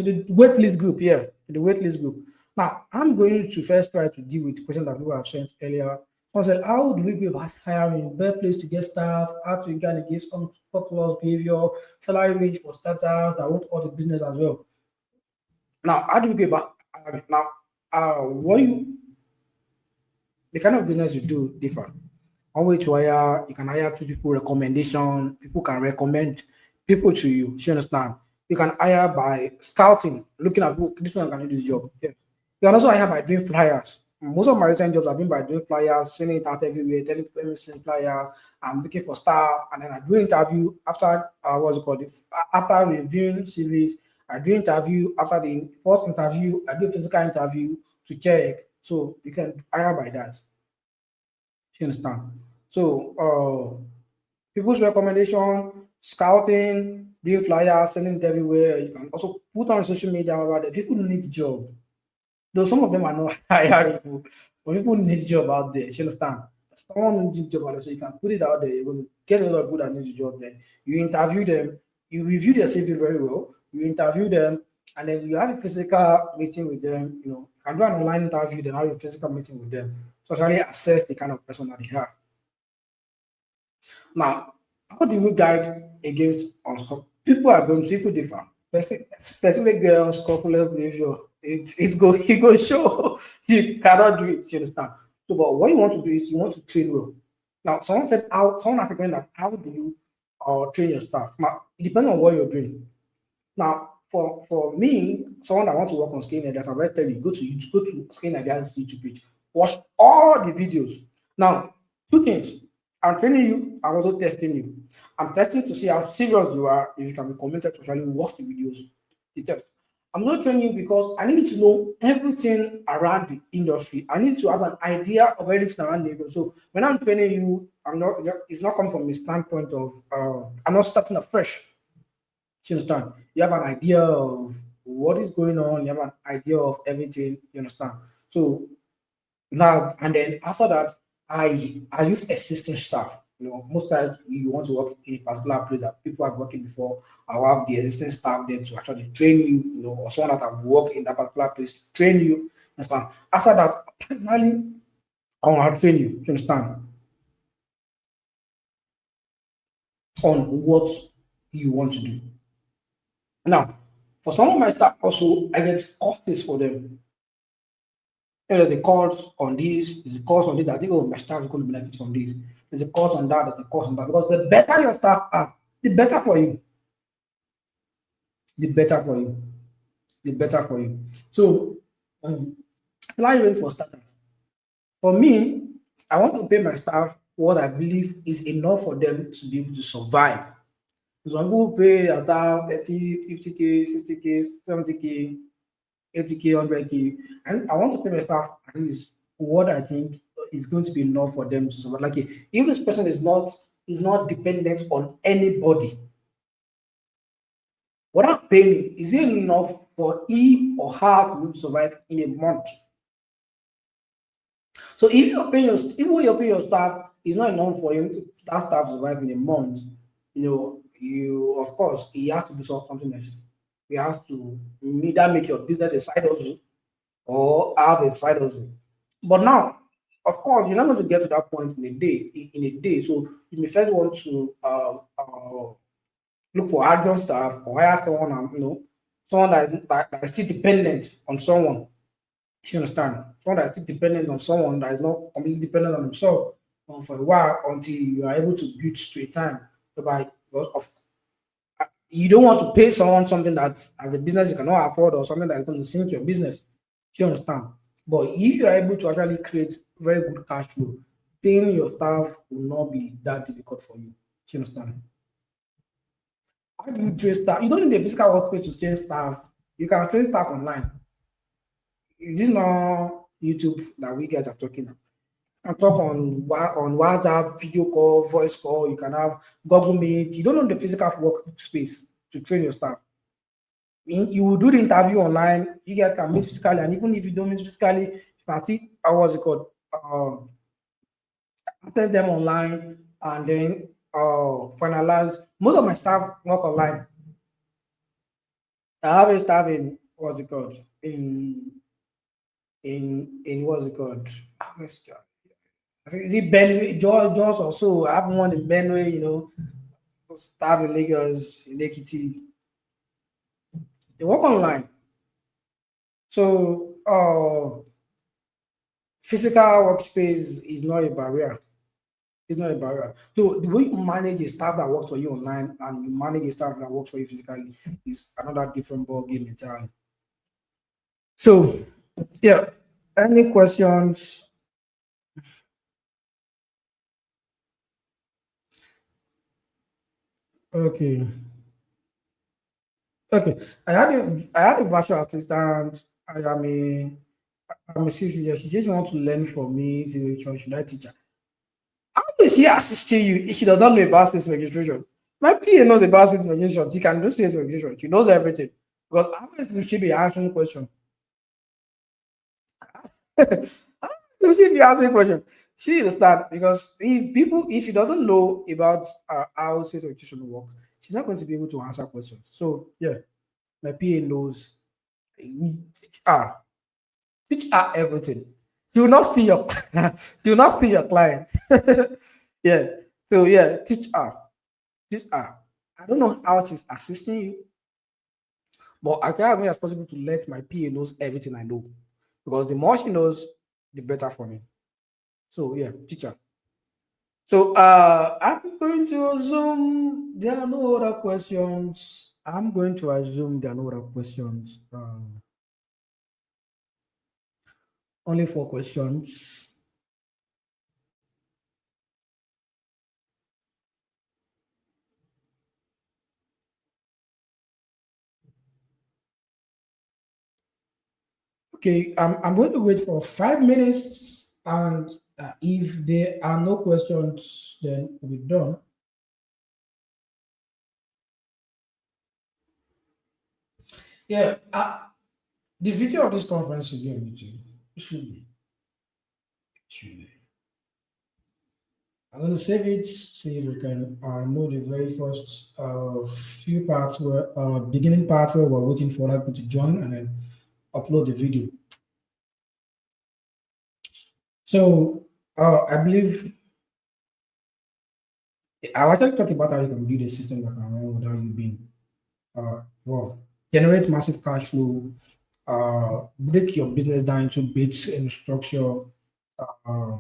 the waitlist group, yeah, to the waitlist group. Now, I'm going to first try to deal with the question that people have sent earlier. I said, how do we go about hiring? Better place to get staff, how to guard against unpopular behavior, salary range for starters that want all the business as well. Now, how do we go about now? What you the kind of business you do differ. One way to hire, you can hire 2 people recommendation. People can recommend people to you. You understand? You can hire by scouting, looking at who this one can do this job. Yeah. You can also hire by doing flyers. Most of my recent jobs have been by doing flyers, sending it out everywhere, telling people to send flyers. I'm looking for staff, and then I do interview after what's it called? After reviewing CVs, I do interview after the first interview. I do a physical interview to check. So you can hire by that. You understand? So people's recommendation, scouting, doing flyers, sending it everywhere. You can also put on social media about it. People need job. Though some of them are not hiring people, but people need job out there. You understand? Someone needs job out there, so you can put it out there. You're going to get a lot of people that needs a job there. You interview them, you review their CV very well, you interview them, and then you have a physical meeting with them. You can do an online interview, then have a physical meeting with them. So actually assess the kind of person that they are. Now, how do we guide against unscrupulous? People differ. Specific unscrupulous behavior, it go show you cannot do it. You understand? So, but what you want to do is you want to train well. Now, someone asked me that how do you train your staff? Now, it depends on what you're doing. Now, for me, someone that wants to work on scaling ideas, I'm very telling you, go to YouTube, go to scaling ideas YouTube page, watch all the videos. Now, two things. I'm training you, I'm also testing you. I'm testing to see how serious you are, if you can be committed to actually watch the videos, the test. I'm not training you because I need to know everything around the industry. I need to have an idea of everything around the industry. So when I'm training you, it's not coming from a standpoint of I'm not starting afresh. You understand? You have an idea of what is going on, you have an idea of everything, you understand? So now and then after that, I use existing staff. You know, most times you want to work in a particular place that people have working before. I will have the existing staff there to actually train you, you know, or someone that have worked in that particular place to train you. Understand? After that, finally, I will train you. You understand? On what you want to do. Now, for some of my staff also, I get courses for them. There's a course on this, there's a course on this. I think, oh, my staff is going to benefit from this. There's a course on that, there's a course on that. Because the better your staff are, the better for you. The better for you. The better for you. So, salary range for starters. For me, I want to pay my staff what I believe is enough for them to be able to survive. Some people pay their staff 30, 50K, 60K, 70K, 80K, 100K. And I want to pay my staff at least what I think is going to be enough for them to survive. Like if this person is not dependent on anybody, what I'm paying is it enough for him or her to survive in a month? So if you're paying your staff is not enough for him to that staff to survive in a month, you of course he has to do something else. You have to either make your business a side hustle or have a side hustle. But now, of course, you're not going to get to that point in a day. In a day, so you may first want to look for adjunct staff or hire someone, someone that is still dependent on someone. You understand? Someone that is still dependent on someone that is not completely dependent on himself for a while until you are able to build to a time whereby because of you don't want to pay someone something that as a business you cannot afford or something that is going to sink your business. Do you understand? But if you are able to actually create very good cash flow, paying your staff will not be that difficult for you. Do you understand? How do you train staff? You don't need a physical workplace to train staff. You can train staff online. Is this not YouTube that we guys are talking about? You can talk on WhatsApp, video call, voice call. You can have Google Meet. You don't know the physical workspace to train your staff. You will do the interview online. You guys can meet physically, and even if you don't meet physically, you can still what's it called? Access them online and then finalize. Most of my staff work online. I have a staff in what's it called? In what's it called? I think is it Benue, George or so. I have one in Benue, staff in Lagos, in Ekiti. They work online. So physical workspace is not a barrier. It's not a barrier. So the way you manage a staff that works for you online and you manage a staff that works for you physically is another different ball game entirely. So yeah, any questions? Okay, okay. I had a virtual assistant. I'm a CCJ. She just want to learn from me. Should I teach her? How is she assisting you if she does not know about sales registration? My PA knows about sales registration. She can do sales registration. She knows everything. Because how will she be answering questions? How will she be answering questions? She will start because if she doesn't know about how sales registration works, she's not going to be able to answer questions. So yeah, my PA knows. Teach her, teach her everything. She will not steal your. She will not steal your client. Yeah. So yeah, teach her. I don't know how she's assisting you, but I try as much as possible to let my PA knows everything I know. Because the more she knows, the better for me. So yeah, teacher. So I'm going to assume there are no other questions I'm going to assume there are no other questions. Only four questions. Okay, I'm going to wait for 5 minutes, and if there are no questions, then we're done. Yeah, the video of this conference should be on YouTube. It should be. It should be. I'm going to save it, see if we can know the very first few parts where, beginning part where we're waiting for other people to join, and then upload the video. So I believe I'll actually talk about how you can build a system that can run without you being well, generate massive cash flow, break your business down into bits and structure, uh,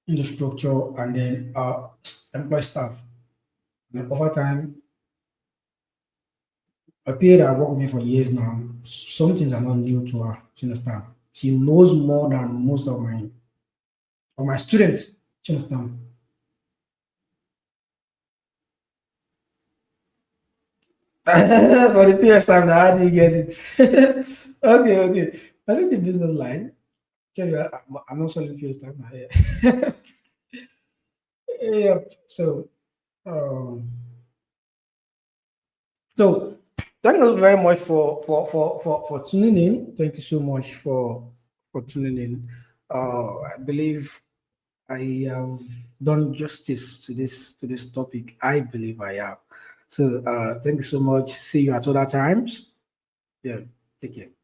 into structure, and then employ staff. And over time, a period I've worked with me for years now, some things are not new to her. You understand? She knows more than most of my students. You understand? For the first time, now, how do you get it? Okay, okay. I think the business line. Tell you, I'm not selling first time now. Yeah. Yeah. So, um, so thank you very much for tuning in. Thank you so much for tuning in. I believe I have done justice to this topic. I believe I have. So thank you so much. See you at other times. Yeah. Take care.